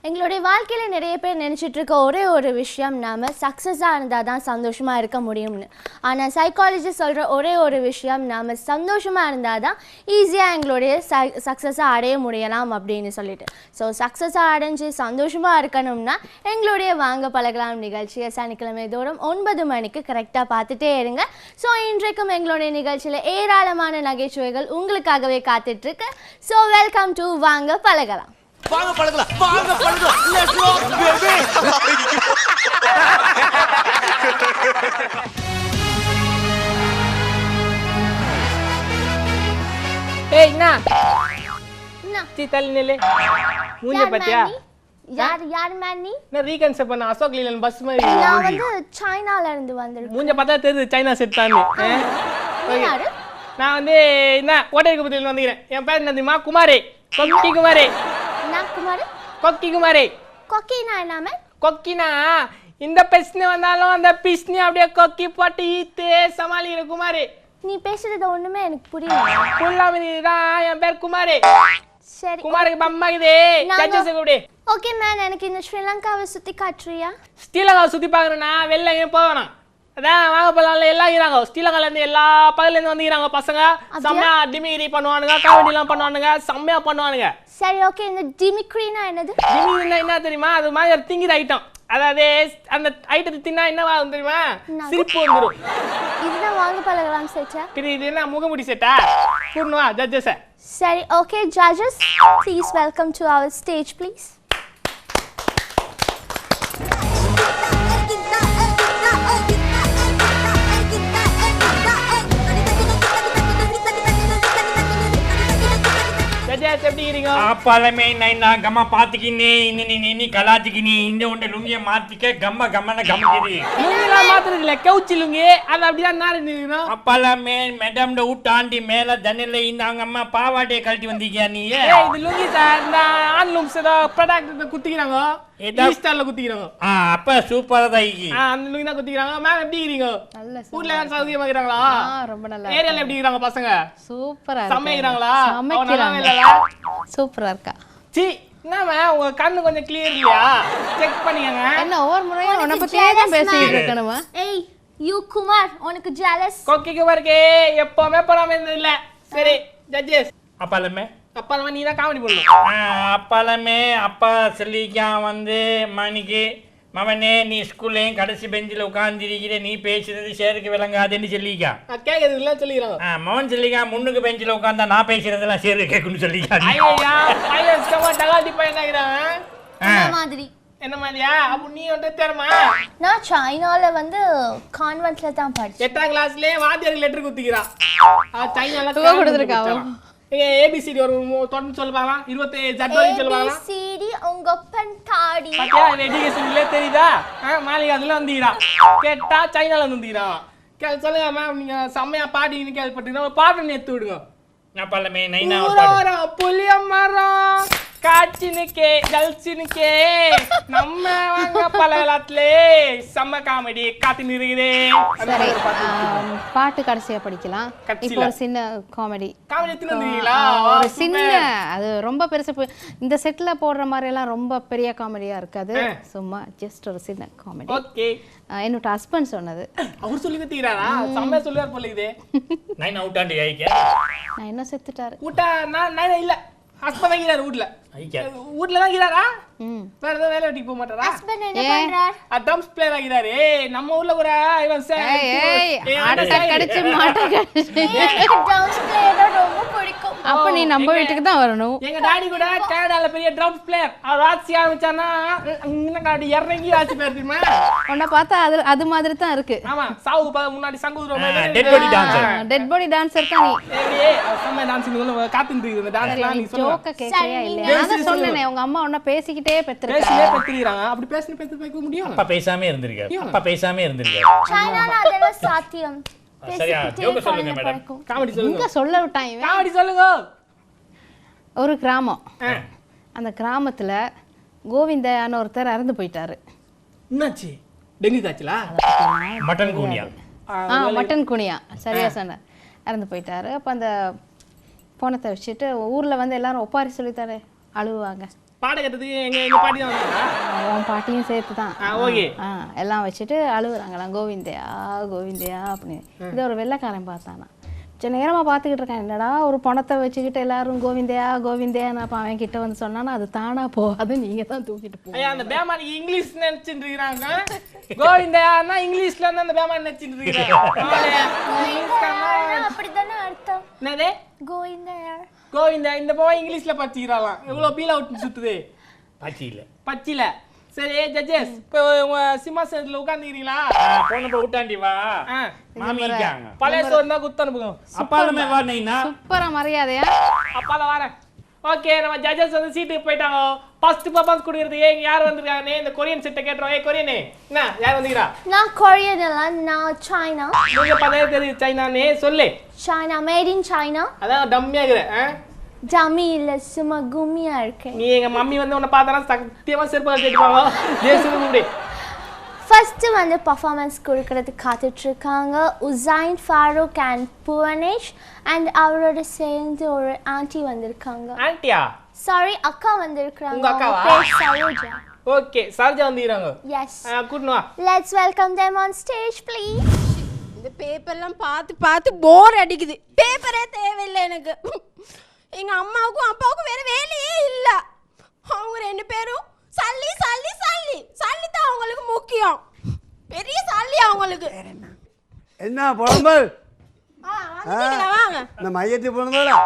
எங்களுடைய வாழ்க்கையில் நிறைய பேர் நினச்சிட்டு இருக்க ஒரே ஒரு விஷயம் நாம் சக்ஸஸாக இருந்தால் தான் சந்தோஷமாக இருக்க முடியும்னு. ஆனால் சைக்காலஜி சொல்கிற ஒரே ஒரு விஷயம் நாம் சந்தோஷமாக இருந்தால் தான் ஈஸியாக எங்களுடைய சக்ஸஸாக அடைய முடியலாம் அப்படின்னு சொல்லிட்டு. ஸோ சக்ஸஸாக அடைஞ்சு சந்தோஷமாக இருக்கணும்னா எங்களுடைய வாங்க பழகலாம் நிகழ்ச்சியை சனிக்கிழமை தோறும் 9 மணிக்கு கரெக்டாக பார்த்துட்டே இருங்க. ஸோ இன்றைக்கும் எங்களுடைய நிகழ்ச்சியில் ஏராளமான நகைச்சுவைகள் உங்களுக்காகவே காத்துட்ருக்கு. ஸோ வெல்கம் டு வாங்க பழகலாம். வாங்க பழகலாம், வாங்க பழகலாம். Let's rock, baby. ஏய் என்ன என்ன தள்ளி நில்லு. மூஞ்ச பாத்தியா? யார் மேன் நீ? நான் ரீகன்செப்ட் பண்ண அசோக் லீலன் பஸ் மாதிரி நான் வந்து சைனால இருந்து வந்திருக்கேன். மூஞ்ச பார்த்தா தெரியுது சைனா செட் தான். யாரு? நான் வந்து என்ன ஓட்டை குப்பத்தில் வந்துக்கிறேன். என் பேர் என்ன தெரியுமா? குமாரே, கொக்கி குமாரே. என்ன குமார்? கொக்கி குமாரே. கொக்கினா என்னாமே? கொக்கினா இந்த பிரச்சனை வந்தாலும் அந்த பிஸ்னி அப்படியே கொக்கி போட்டு ஈத்து சமாளிக்கிற குமாரே. நீ பேசுறது ஒண்ணுமே எனக்கு புரியல. புல்லாமதிதான் என் பேர் குமாரே. சரி குமாருக்கு பம்மா இது சச்சஸ் கூடி. ஓகே மேன், எனக்கு இந்த ஸ்ரீலங்காவை சுத்தி காட்டுறியா? ஸ்ரீலங்காவை சுத்தி பார்க்கணும்னா வெளில எங்கேயும் போகணும். அதான் வாங்க போகலாம். எல்லாம் இருக்கிறாங்க ஸ்ரீலங்கால இருந்து, எல்லா பகுதியிலேருந்து வந்துக்கிறாங்க பசங்க. செம்மையா டிமிகிரி பண்ணுவானுங்க, காமெடிலாம் பண்ணுவானுங்க, செம்மையா பண்ணுவானுங்க. சரி ஓகே, இந்த டிமிக்ரினா என்னது? டிமிகிரினா என்ன தெரியுமா? அது மாதிரி ஒரு திங்கிற ஐட்டம். அதாவது அந்த ஐட்டத்தை தின்னா என்னவா தெரியுமா? சிரிப்பு வந்துடும். இதுதான் வாங்க பழகலாம் செட்டா? இது என்ன முகமுடி செட்டா? கூடணுவா ஜட்ஜஸை? சரி okay judges, please welcome to our stage please. అప్పాలమే నైనా గమ్మ పాతికిని ఇన్ని కలాచికిని ఇందే ఉండే లుంగి మార్తికే గమ్మ గమ్మన గమ్మకిది லுங்கிலாம் மாத்துறது இல்ல, கவுச்சி லுங்கி. அது அப்படிதான் நாரி நிக்கணும். అప్పాలమే మేడం ఊటాంటి మేల దన్నెల ఇందాங்கம்மா பாவாடைய கழட்டி வந்தீங்க நீ. இது லுங்கி சார், இந்த ஆன்லூம்ஸ் ஏதோ ப்ராடக்ட் குத்திக்கிறாங்க, ஈஸ்டர்ல குத்திக்கிறாங்க. அப்ப சூப்பரா தான். அந்த லுங்கி தான் குத்திக்கிறாங்க. மேம் எப்படி இருக்கீங்க? ஊர்ல எல்லாம் சௌகரியமா இருக்கிறாங்களா? ரொம்ப நல்லா. ஏரியால எப்படி இருக்காங்க பசங்க? சூப்பரா சமைக்கிறாங்களா? சமைக்கிறாங்க. சூப்பரா இருக்கா? சி என்னமா உங்க கண்ணு கொஞ்சம் கிளியர் இல்லையா? செக் பண்ணிக்கங்க. என்ன ஒவ்வொரு முறையும் உன்னை பத்தியே தான் பேசிட்டு இருக்கணுமா? ஏய் யூ குமார், உனக்கு ஜெலஸ்? கொக்கிக்கு வரக்கே எப்பவுமே படாம இருந்தது இல்ல. சரி ஜட்ஜஸ், అప్పాలమే அப்பாலமா நீ தான் காமெடி பண்ணணும். అప్పాలమే அப்பா சொல்லிக்கான் வந்து மணிக்கு மவனே நீ ஸ்கூல்லையும் கடைசி பெஞ்சில் உட்காந்துருக்கிற, நீ பேசுறது சேருக்கு விளங்காதுன்னு சொல்லிக்கா. நான் கேட்கறது இல்ல சொல்லிக்கிறாங்க. மவன் சொல்லிக்கா முன்னுக்கு பெஞ்சில் உட்காந்தா நான் பேசுறதெல்லாம் சேரு கேட்கணும்னு சொல்லிக்கா. ஐயா பையன் சும்மா டகாட்டி பையன் ஆகிறான். என்ன மாதிரி? என்ன மாதிரியா? அப்ப நீ வந்து தேரமா? நான் சைனால வந்து கான்வென்ட்ல தான் படிச்சேன். 8ஆம் கிளாஸ்லயே வாத்தியாருக்கு லெட்டர் குத்திக்கிறான். சைனால துவ கொடுத்துருக்காவோ? ஏபிசிடி ஒரு தொடர்ந்து சொல்லுவாங்களா? 27 ஜட்வரி சொல்லுவாங்களா? ஏபிசிடி உங்க பென் தாடி. பாத்தியா எஜுகேஷன்ல தெரியுதா? மாலிகா அதெல்லாம் வந்துக்கிறா. கேட்டா சைனால வந்துக்கிறா. சொல்லுங்க மேம், நீங்க செம்மையா பாடின்னு கேள்விப்பட்டீங்கன்னா ஒரு பாட்டு எடுத்து விடுங்க. அப்பாலமே நைனா புளிய மரம் காட்சினுக்கே ஜல்சினுக்கே நம்ம வாங்க பலவலத்திலே செம்ம காமெடி காத்து நிறுகுதே. சரி, பாட்டு கடைசியா படிக்கலாம். இப்போ ஒரு சின்ன காமெடி எடுத்துட்டு வந்துருக்கீங்களா? ஒரு சின்ன, அது ரொம்ப பெருசு. இந்த செட்ல போடுற மாதிரி எல்லாம் ரொம்ப பெரிய காமெடியா இருக்காது. சும்மா ஜஸ்ட் ஒரு சின்ன காமெடி. ஓகே. என்னோட ஹஸ்பண்ட் சொன்னது. அவர் சொல்லி கத்திக்கிறாரா? செம்மையா சொல்லுவார் போல இது. நைனா ஊட்டாண்டி ஐக்கிய நான் என்ன செத்துட்டாரு. ஊட்டா நான் இல்ல, ஹஸ்பண்ட் தான் இருக்கிறாரு வீட்ல. வீட்ல தான் இருக்கிறாரா? வேற ஏதாவது வேலை வெட்டிக்கு போக மாட்டாரா? ஹஸ்பண்ட் என்ன பண்றார்? ட்ரம்ஸ் பிளேயர் ஆகிறாரு. நம்ம ஊர்ல கூட இவன் கடிச்சு மாட்ட கடிச்சு. எனக்கு டான்ஸ் பிளேயர் ரொம்ப பிடிக்கும். அப்ப நீ நம்ம வீட்டுக்கு தான் வரணும். எங்க டாடி கூட கனடால பெரிய ட்ரம்ஸ் பிளேயர். அவர் ஆட்சி ஆரம்பிச்சானா இன்னும் இறங்கி ஆட்சி பேர் தெரியுமா? உன்னை பார்த்தா அது மாதிரி தான் இருக்கு. ஆமா, சாவு முன்னாடி சங்குதுற மாதிரி dead body dancer. Dead body dancer தான் நீ. செம்ம டான்சிங் காத்துட்டு இருக்கு. இந்த டான்ஸ்லாம் நீ சொல்லுங்க. ஜோக்க கேக்கறியா இல்லையா? நான் சொன்னேனே உங்க அம்மா உன்னை பேசிக்கிட்டே பெத்துறாங்க. பேசிட்டே பெத்துறாங்க. அப்படி பேச வைக்க முடியும்? அப்பா பேசாம இருந்திருக்காரு. சைனால அதெல்லாம் சாத்தியம். சரியா ஜோக்க சொல்லுங்க மேடம். காமெடி சொல்லுங்க. இங்க சொல்ல விட்டான் இவன். காமெடி சொல்லுங்க. ஒரு கிராமம். அந்த கிராமத்துல கோவிந்தன்னு ஒருத்தர் இறந்து போயிட்டாரு. என்னாச்சு? டெங்கு காய்ச்சலா? மட்டன் கூனியா? மட்டன் குனியா, சரியா சொன்ன. இறந்து போயிட்டாரு. அப்ப அந்த போனத்தை வச்சுட்டு ஊர்ல வந்து எல்லாரும் ஒப்பாரி சொல்லித்தாரு அழுவாங்க. பாடம் கட்டுறதுக்கு எங்க பாட்டி தான் வந்தாங்களா? அவன் பாட்டியும் சேர்த்து தான் ஓகே. எல்லாம் வச்சுட்டு அழுகுறாங்களாம் கோவிந்தையா கோவிந்தையா அப்படின்னு. இதை ஒரு வெள்ளைக்காரன் பார்த்தானா. சில நேரமாக பார்த்துக்கிட்டு இருக்கேன், என்னடா ஒரு பணத்தை வச்சுக்கிட்டு எல்லாரும் கோவிந்தையா கோவிந்தையா நான் அவன் கிட்ட வந்து சொன்னானா அது தானா போகாது, நீங்க தான் தூக்கிட்டு போ. அந்த பேமாரி இங்கிலீஷ் நினைச்சிட்டு இருக்கிறாங்க. கோவிந்தையான்னா இங்கிலீஷ்ல இருந்து அந்த பேமாரி நினைச்சிட்டு இருக்கிறாங்க. அப்படித்தானே அர்த்தம். என்னது கோவிந்தயா? கோவிந்தா இந்த போவா இங்கிலீஷ்ல பச்சிக்கிறாளாம். எவ்வளவு பீல் அவுட் சுத்துது பச்சில. சரி ஜட்ஜஸ், இப்போ உங்க சிம்மாசனத்துல உட்காந்துக்கிறீங்களா? போனப்ப விட்டாண்டி வா மாமிக்காங்க பழைய சோறு தான் குத்து அனுப்புங்க. அப்பாலுமே வா நைனா. சூப்பரா மரியாதையா அப்பால வரேன். ஓகே, நம்ம ஜட்ஜஸ் வந்து சீட்டுக்கு போயிட்டாங்க. ஃபர்ஸ்ட் பர்ஃபார்மன்ஸ் கொடுக்கறதுக்கு யார் வந்திருக்காங்க? இந்த கொரியன் செட்டை கேட்டுறோம். கொரியனே என்ன யார் வந்திருக்கா? நான் கொரியன் இல்ல, நான் சைனா. நீங்க பழைய தெரியுது சைனானே சொல்லு. China, made in China. அதான் டம்மியா இருக்கிற. டம்மி இல்ல, சும்மா கும்மியா இருக்கேன். நீ எங்க மம்மி வந்து உன்னை பார்த்தானா சத்தியமா செருப்பு கட்டிடுவாங்க. ஜேசுக்கு கூப்பிடு. ஃபர்ஸ்ட் வந்து பர்ஃபார்மன்ஸ் கொடுக்கறதுக்கு காத்துட்டு இருக்காங்க உசைன் ஃபாரூக் அண்ட் புவனேஷ் அண்ட் அவரோட சேர்ந்து ஒரு ஆன்ட்டி வந்திருக்காங்க. ஆன்ட்டியா? சாரி, அக்கா வந்திருக்காங்க. உங்க அக்காவா? சரோஜா. ஓகே, சரோஜா வந்திருக்காங்க. எஸ். கூட்டினு வா. Let's welcome them on stage please. இந்த பேப்பர்லாம் பார்த்து போர் அடிக்குது. பேப்பரே தேவையில்லை எனக்கு. எங்க அம்மாவுக்கும் அப்பாவுக்கும் வேற வேலையே இல்லை. அவங்க ரெண்டு பேரும் சல்லி சல்லி சல்லி சல்லி தான் அவங்களுக்கு முக்கியம். பெரிய சல்லி அவங்களுக்கு. என்ன புலம்பல்? வாங்க. இந்த மையத்து புலம்பலா?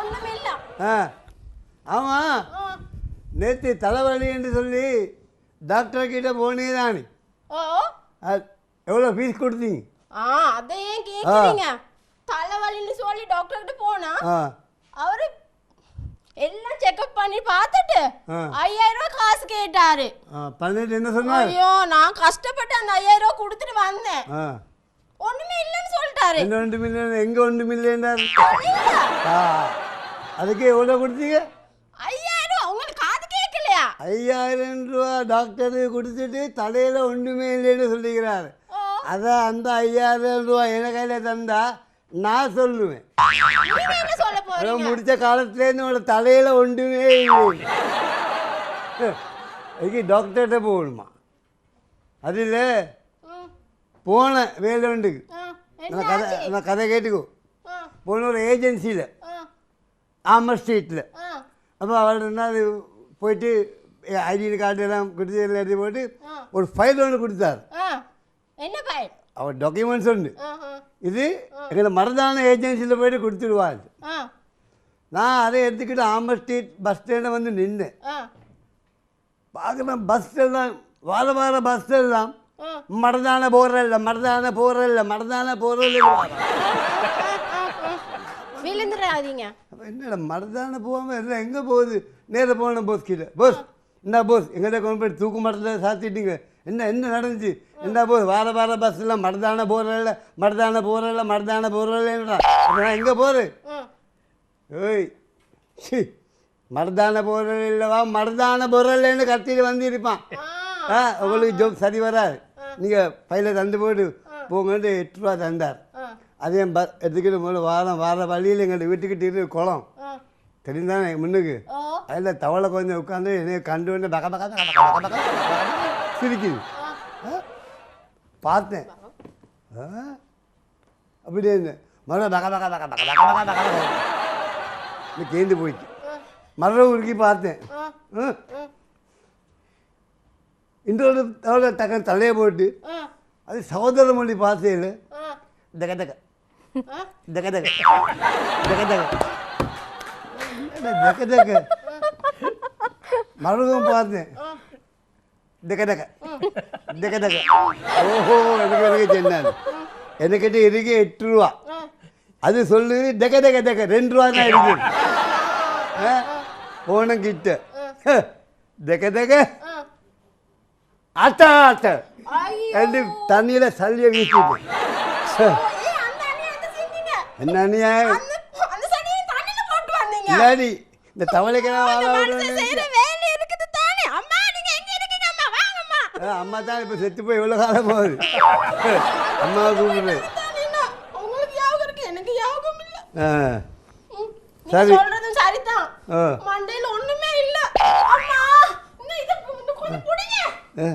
ஒண்ணுமே இல்ல. ஆமா, நேற்று தலைவலி என்று சொல்லி டாக்டர் கிட்ட போனீதானே? ஓ, எவ்வளோ ஃபீஸ் கொடுத்தீங்க? அதை ஏன் கேக்குறீங்க? தலைவலின்னு சொல்லி டாக்டர் கிட்ட போனா அவரு எல்லாம் செக்அப் பண்ணி பார்த்துட்டு 5000 ரூபாய் காசு கேட்டாரு. பண்ணிட்டு என்ன சொன்னாரு? ஐயோ, நான் கஷ்டப்பட்டு அந்த 5000 ரூபாய் கொடுத்துட்டு வந்தேன். ஒண்ணுமே இல்லைன்னு சொல்லிட்டாரு. என்ன 1 மில்லியன்? எங்க 1 மில்லியன்? அதுக்கு எவ்வளோ கொடுத்தீங்க? 5000 ரூபாய். உங்களுக்கு காது கேட்கலையா? 5000 ரூபா டாக்டரு கொடுத்துட்டு தலையில ஒன்றுமே இல்லைன்னு சொல்லிக்கிறாரு. அதான் அந்த 5000 ரூபா என கையில தந்தா நான் சொல்லுவேன். நீங்க என்ன சொல்ல போறீங்க? முடிச்ச காலத்துலேருந்து உங்களோட தலையில ஒன்றுமே இல்லை. அதுக்கு டாக்டர்கிட்ட போகணுமா? அதில் போன வேலை உண்டுக்கு நான் கதை கேட்டுக்கோ. போன ஒரு ஏஜென்சியில் ஆமர் ஸ்ட்ரீட்டில். அப்போ அவர் என்ன போயிட்டு ஐடி கார்டு எல்லாம் கொடுத்து எல்லாம் எடுத்து போட்டு ஒரு ஃபைல் ஒன்று கொடுத்தாரு. என்ன ஃபைல்? அவர் டாக்குமெண்ட்ஸ் உண்டு. இது எங்களை மருதான ஏஜென்சியில் போயிட்டு கொடுத்துடுவாரு. நான் அதை எடுத்துக்கிட்டு ஆமர் ஸ்ட்ரீட் பஸ் ஸ்டாண்டில் வந்து நின்றேன். பார்க்குறேன் பஸ் எல்லாம் வார பஸ் எல்லாம் மருதான போகிறல்ல மருதான போகிறல்ல மருதான போகிறல்ல. விழுந்துடாதீங்க. அப்போ என்னடா மருதான போகாமல் எல்லாம் எங்கே போகுது? நேராக போன போஸ் கிட்ட, போஸ் என்ன போஸ் எங்கிட்ட கொண்டு போய் தூக்கு மரத்தில் சாத்திட்டீங்க, என்ன நடந்துச்சு? என்ன போஸ் வார பஸ் எல்லாம் மருதான போகிறல்ல மருதான போகிறல்லன்றா. நான் எங்கே போகிறேன்? ஓய் மருதான போகிறல் இல்லைவா மருதான போகிறல்லன்னு கத்திட்டு வந்துருப்பான். உங்களுக்கு ஜோப் சரி வராது. நீங்கள் பையில தந்து போட்டு போங்கன்ட்டு 8 ரூபா தந்தார். அதே எடுத்துக்கிட்டு முதல்ல வார வழியில் எங்கள்கிட்ட வீட்டுக்கிட்டு இருக்கு குளம் தெரியுதானே முன்னுக்கு. அதில் தவளை கொஞ்சம் உட்காந்து என்னைய கண்டு வந்து பக்க சிரிக்குது. பார்த்தேன் அப்படி முதல்ல பக்க கேந்து போயிட்டு மரம் உருக்கி பார்த்தேன். இன்னொரு தவளை டக்குன்னு தலையை போட்டு அது சகோதர மொழி பாசையில் தக மருகம் பார்த்தேன். ஓஹோ எனக்கு சொன்னாரு. எனக்கிட்ட இருக்கு 8 ரூபா. அது சொல்லு டெக்க 2 ரூபா தான் இருக்கு. போன கிட்ட டெக்க ஆட்ட ரெண்டு தண்ணியில சல்லிய வீசிட்டு என்ன அநியாயம் இல்லாடி இந்த தவளைக்கெல்லாம் அம்மா தான் இப்ப செத்து போய் எவ்வளவு காலம் போகுது. அம்மாவை கூப்பிடுறேன். சரி சரிதான். மண்டையில என்ன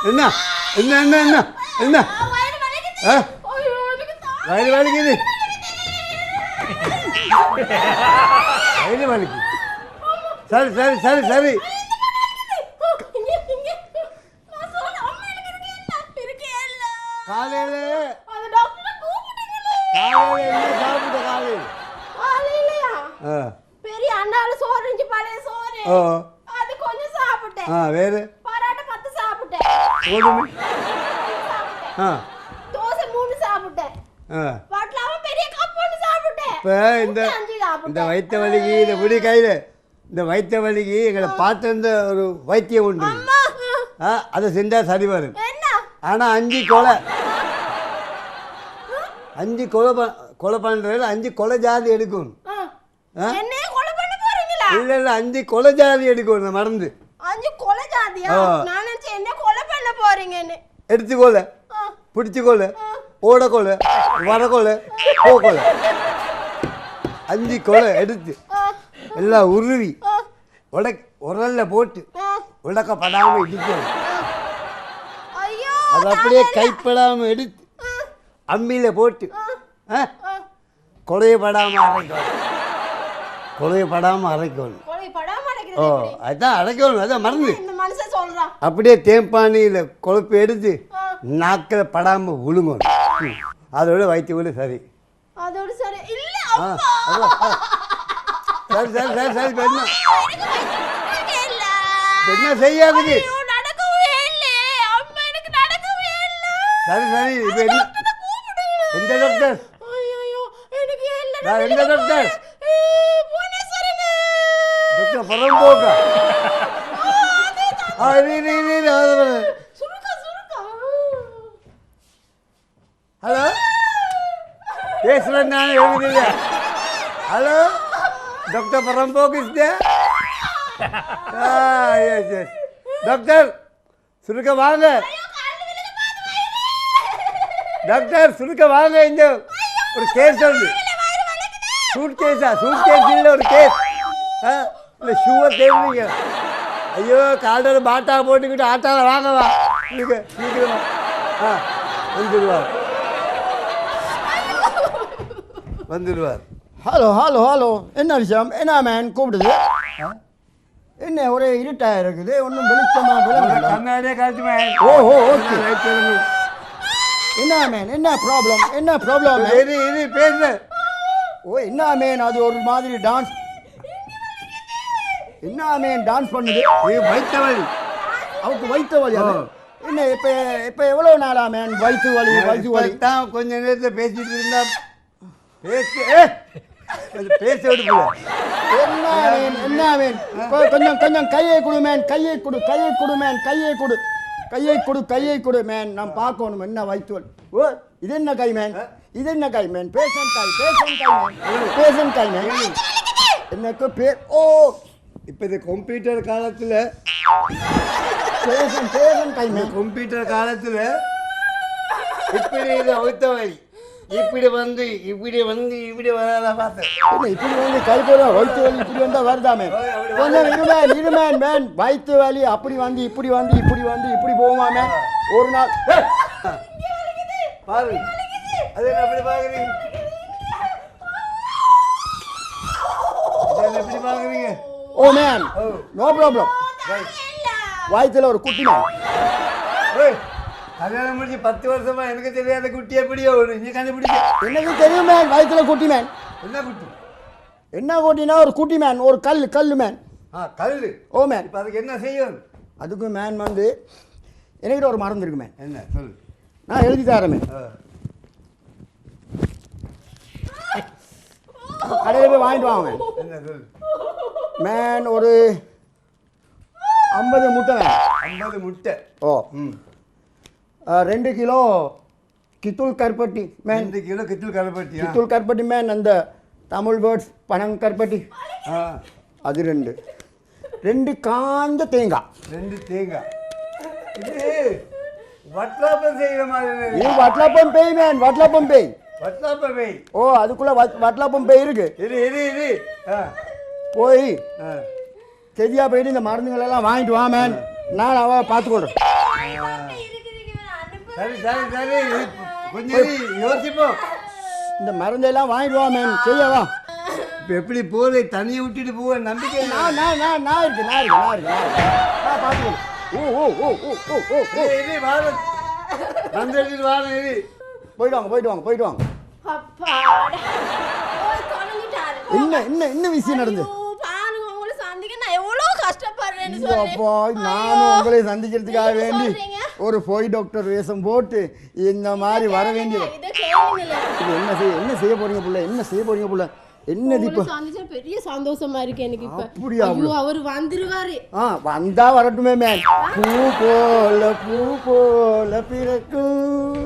என்ன என்ன என்ன என்ன என்ன ஆ வயிறு வலிக்குது வயிறு வலிக்குது சரி சரி சரி சரி காலையில் என்ன சாப்பிட்ட காலையில் ஆ பெரிய அண்ணால சோறு இருந்துச்சு, பழைய சோறு. ஓ அது கொஞ்சம் சாப்பிட்டேன். ஆ வேறு பரோட்டா 10 சாப்பிட்டேன். கோதுமை ஆ தோசை 3 சாப்பிட்டேன். ஆ வட்டலாவும் பெரிய கப் 1 சாப்பிட்டேன். இப்போ இந்த 5 சாப்பிட்டேன். இந்த வயிற்று வலிக்கு இந்த முடி கையில் இந்த வயிற்று வலிக்கு எங்களை பார்த்து இருந்த ஒரு வைத்தியம் உண்டு அம்மா, ஆ அதை செஞ்சால் சரி வரும் என்ன? ஆனால் 5 கொலை 5 கொலை பண்ணுறதுல 5 கொலை ஜாதி எடுக்கணும் ஆ என்னைய கொலை பண்ண போறீங்களா? இல்லை இல்லை 5 கொலை ஜாதி எடுக்கணும் இந்த மருந்து 5 கொலை ஜாதியா? ஆ. நான் நினைச்சேன் என்ன கொலை பண்ண போறீங்கன்னு. எடுத்துக்கொள்ள பிடிச்சிக்கொள்ள ஓடக்கொள்ள வரக்கொள்ள போக்கொள்ள 5 கொலை எடுத்து எல்லாம் உருவி உரல்ல போட்டு உடக்கப்படாமல் இடிக்கணும் ஐயோ, அது அப்படியே கைப்படாமல் எடுத்து அம்மியில் போட்டு கொலையப்படாமல் அரைக்கணும் கொலையப்படாமல் அரைக்கணும் கொலை படாம ஓ அடைக்கிறது எப்படி? அதான் அரைக்கணும் அதான் மருந்து இந்த மனுஷன் சொல்றான். அப்படியே தேம்பானியில் கொழுப்பு எடுத்து நாக்கில் படாமல் விழுங்கணும் அதோட வயிற்று விட சரி அதோட சரி இல்ல ஆ அப்பா. அதான். சரி சரி சரி சரி இப்போ என்ன எனக்கு வயித்து இல்ல. இப்ப என்ன செய்யாதுக்கு ஐயோ, நடக்கவே இல்ல. அம்மா, எனக்கு நடக்கவே இல்ல. சரி சரி இப்போ என்ன எந்த டாக்டர் ஐயோ, எனக்கு இல்ல. நான் எந்த டாக்டர் புவனேஸ்வரனே. டாக்டர் பரம்போக்கா ஆ இது சுருக்கா, சுருக்கா. ஹலோ பேசுகிறேன் நான் எழுதுங்க ஹலோ டாக்டர் பரம்போக் is there yes yes doctor சுருக்க வாங்க டாக்டர் சுருக்க வாங்க இந்த ஒரு கேஸ் உண்டு சூட் கேஸ் இல்லை ஒரு கேஸ் இல்லை ஷூவை தேடுறீங்க ஐயோ காலில் பாட்டா போட்டுக்கிட்டு ஆட்டால வாங்கவா இருக்கு சீக்கிரமா வந்துடுவார் ஹலோ ஹலோ ஹலோ என்ன விஷயம் என்ன மேன் கூப்பிடுது என்ன ஒரே இருட்டாக இருக்குது ஒன்றும் வெளிச்சமாக விளங்கல கண்ணாடியே காட்டுமே ஓஹோ ஓகே என்ன மேன் என்ன ப்ராப்ளம் இது பேசு ஓ என்ன மேன் அது ஒரு மாதிரி டான்ஸ் என்ன மேன் டான்ஸ் பண்ணுது இது வயிற்று வலி அவருக்கு வயிற்று வலி அது என்ன இப்போ எவ்வளோ நாளா மேன் வயிற்று வலி தான் கொஞ்ச நேரத்தில் பேசிட்டு இருந்தா பேச விடுப்பல என்ன மேன் கொஞ்சம் கையை கொடு மேன் கையை கொடு மேன் நான் பார்க்கணும் என்ன வயிற்று வலி ஓ இது என்ன கை மேன் பேஷண்ட் கை மேன் எனக்கு பேர் ஓ இப்போ இந்த கம்ப்யூட்டர் காலத்தில் பேஷண்ட் கை மேன் கம்ப்யூட்டர் காலத்தில் இப்படி இது வயிற்று வலி இப்படி வராத பார்த்தேன் என்ன இப்படி வந்து கை போட வயிற்று வலி இப்படி வந்தால் வருதா மேன் கொஞ்சம் இருமேன் மேன் வயிற்று வலி அப்படி வந்து இப்படி போகுமா மேன் ஒரு நாள் பாரு அது என்ன எப்படி பார்க்குறீங்க எப்படி பார்க்குறீங்க ஓ மேன் நோ ப்ராப்ளம் வயிற்றுல ஒரு குட்டி மேன் கல்யாணம் முடிஞ்சு 10 வருஷமா எனக்கு தெரியாத குட்டி எப்படியோ ஒன்று நீ கண்டுபிடிக்க எனக்கு தெரியும் மேன் வயிற்றுல குட்டி மேன் என்ன குட்டி என்ன குட்டினா ஒரு குட்டி மேன் ஒரு கல் மேன் கல் ஓ மேன் இப்போ அதுக்கு என்ன செய்யும் அதுக்கு மேன் வந்து என்கிட்ட ஒரு மருந்து இருக்கு மேன் என்ன சொல்லு நான் எழுதி தரேன் மேன் கடையில் போய் வாங்கிட்டு வாங்க மேன் என்ன சொல்லு மேன் ஒரு 50 முட்டை மேன் 50 முட்டை ஓ 2 கிலோ கித்துள் கருப்பட்டி மேன் 2 கிலோ கித்துள் கருப்பட்டி கித்துள் கருப்பட்டி மேன் அந்த தமிழ் வேர்ட்ஸ் பனங் கருப்பட்டி அது 2 காஞ்ச தேங்காய் 2 தேங்காய் இது வட்லாப்பம் செய்கிற மாதிரி இது வட்லாப்பம் பேய் மேன் வட்லாப்பம் பேய் ஓ அதுக்குள்ள வட்லாப்பம் பேய் இருக்கு இது போய் சரியா போயிட்டு இந்த மருந்துகள் எல்லாம் வாங்கிட்டு வா மேன். நான் அவ பார்த்துக்கொள்றேன். சரி சரி சரி கொஞ்சம் யோசிப்போம். இந்த மருந்தெல்லாம் வாங்கிட்டு வா மேன். சரியா வா. இப்போ எப்படி போகுது தனியை விட்டுட்டு போக நம்பிக்கை இல்லை. நான் இருக்கேன். பார்த்துக்கொள்றேன். இது வார வந்துட்டு வாரம் இது போயிட்டு வாங்க. என்ன விஷயம் நடந்து? பாருங்க உங்களை சந்திக்க நான் எவ்வளவு கஷ்டப்படுறேன்னு சொல்லி. அப்பா நானும் உங்களை சந்திக்கிறதுக்காக வேண்டி ஒரு போய் டாக்டர் வேஷம் போட்டு இந்த மாதிரி வர வேண்டியது. இதை கேளுங்களே. இது என்ன செய்ய போறீங்க புள்ள? என்னது இப்போ? சந்திச்சா பெரிய சந்தோஷமா இருக்கு எனக்கு இப்ப. அப்படியா? ஐயோ அவர் வந்துருவாரு. வந்தா வரட்டுமே மேன். பூ போல பிறக்கும்,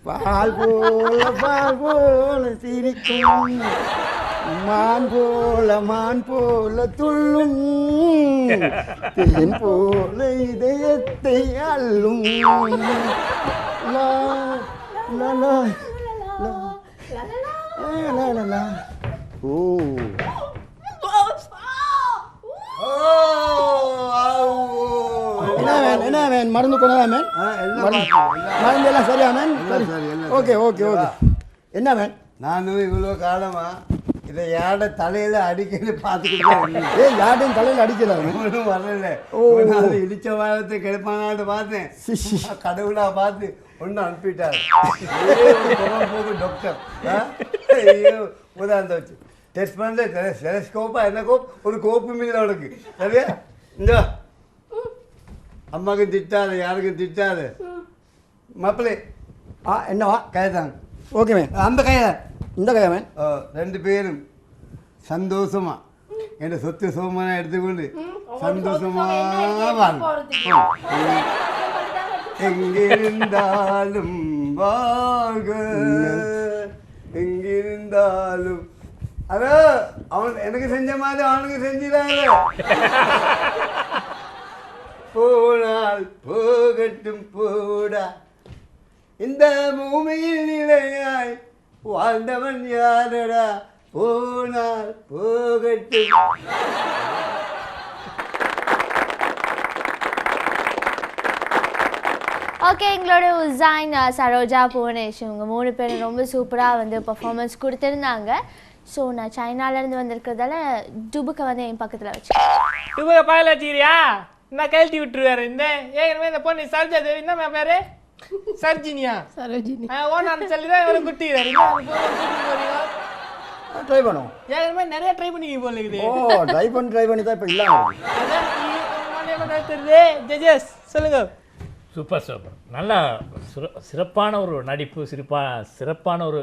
பால் போல சிரிக்கும், மான் போல துள்ளும், தேன் போல இதயத்தை அள்ளும். லா லா லா லா லா லா. ஓ என்ன மேன் மருந்து கொண்டதா மேன்? மருந்து எல்லாம் சரியா மேன்? ஓகே. என்ன மேன்? நானும் இவ்வளோ காலமா இதை யாட தலையில அடிக்கன்னு பார்த்துக்கிட்டு யார்டையும் தலையில் அடிக்கல ஒன்றும் வரல. இடிச்ச வாரத்தை கிடைப்பானான்னு பார்த்தேன். கடவுளா பார்த்து ஒன்று அனுப்பிட்டார். போகும் டாக்டர். ஐயோ உதாரணத்தை வச்சு டெஸ்ட் பண்ண டெலஸ்கோப்பா என்ன ஒரு கோப்பு மீன் உனக்கு சரியா? இந்த அம்மாவுக்கும் திட்டாது யாருக்கும் திட்டாது. மாப்பிள்ளை என்னவா கைதாங்க. Okay man. அந்த கைதான் இந்த கையா மேன். 2 பேரும் சந்தோஷமா என் சொத்து சோமனை எடுத்துக்கொண்டு சந்தோஷமா வாங்க. எங்கிருந்தாலும் வாழ்க, எங்கிருந்தாலும் அதோ அவன் எனக்கு செஞ்ச மாதிரி அவனுக்கு செஞ்சிடாங்க. போனால் போகட்டும் போடா, இந்த பூமியில் நிலையாய் வாழ்ந்தவன் யாரடா, போனால் போகட்டும். ஓகே, எங்களோட உசைன், சரோஜா, புவனேஷ் இவங்க 3 பேரும் ரொம்ப சூப்பராக வந்து பர்ஃபார்மன்ஸ் கொடுத்துருந்தாங்க. ஸோ நான் சைனாலேருந்து வந்திருக்கிறதால டுபுக்கை வந்து என் பக்கத்தில் வச்சு டுபுக்கை பக்கத்தில் வச்சுக்கிறியா? நான் கழட்டி விட்டுருவாரு. இந்த பொண்ணு சரோஜா தேவி என்ன பேரு? சர்ஜினியா? சரோஜினி. ஓனான்னு சொல்லி தான் இவரை குட்டிக்கிறாரு. ட்ரை பண்ணுவோம். ஏன் நிறைய ட்ரை பண்ணிக்க போல இருக்குது. ட்ரை பண்ணி தான் இப்போ இல்லாமல் ஜட்ஜஸ் சொல்லுங்க. சூப்பர் நல்லா சிறப்பான ஒரு நடிப்பு, சிறப்பான ஒரு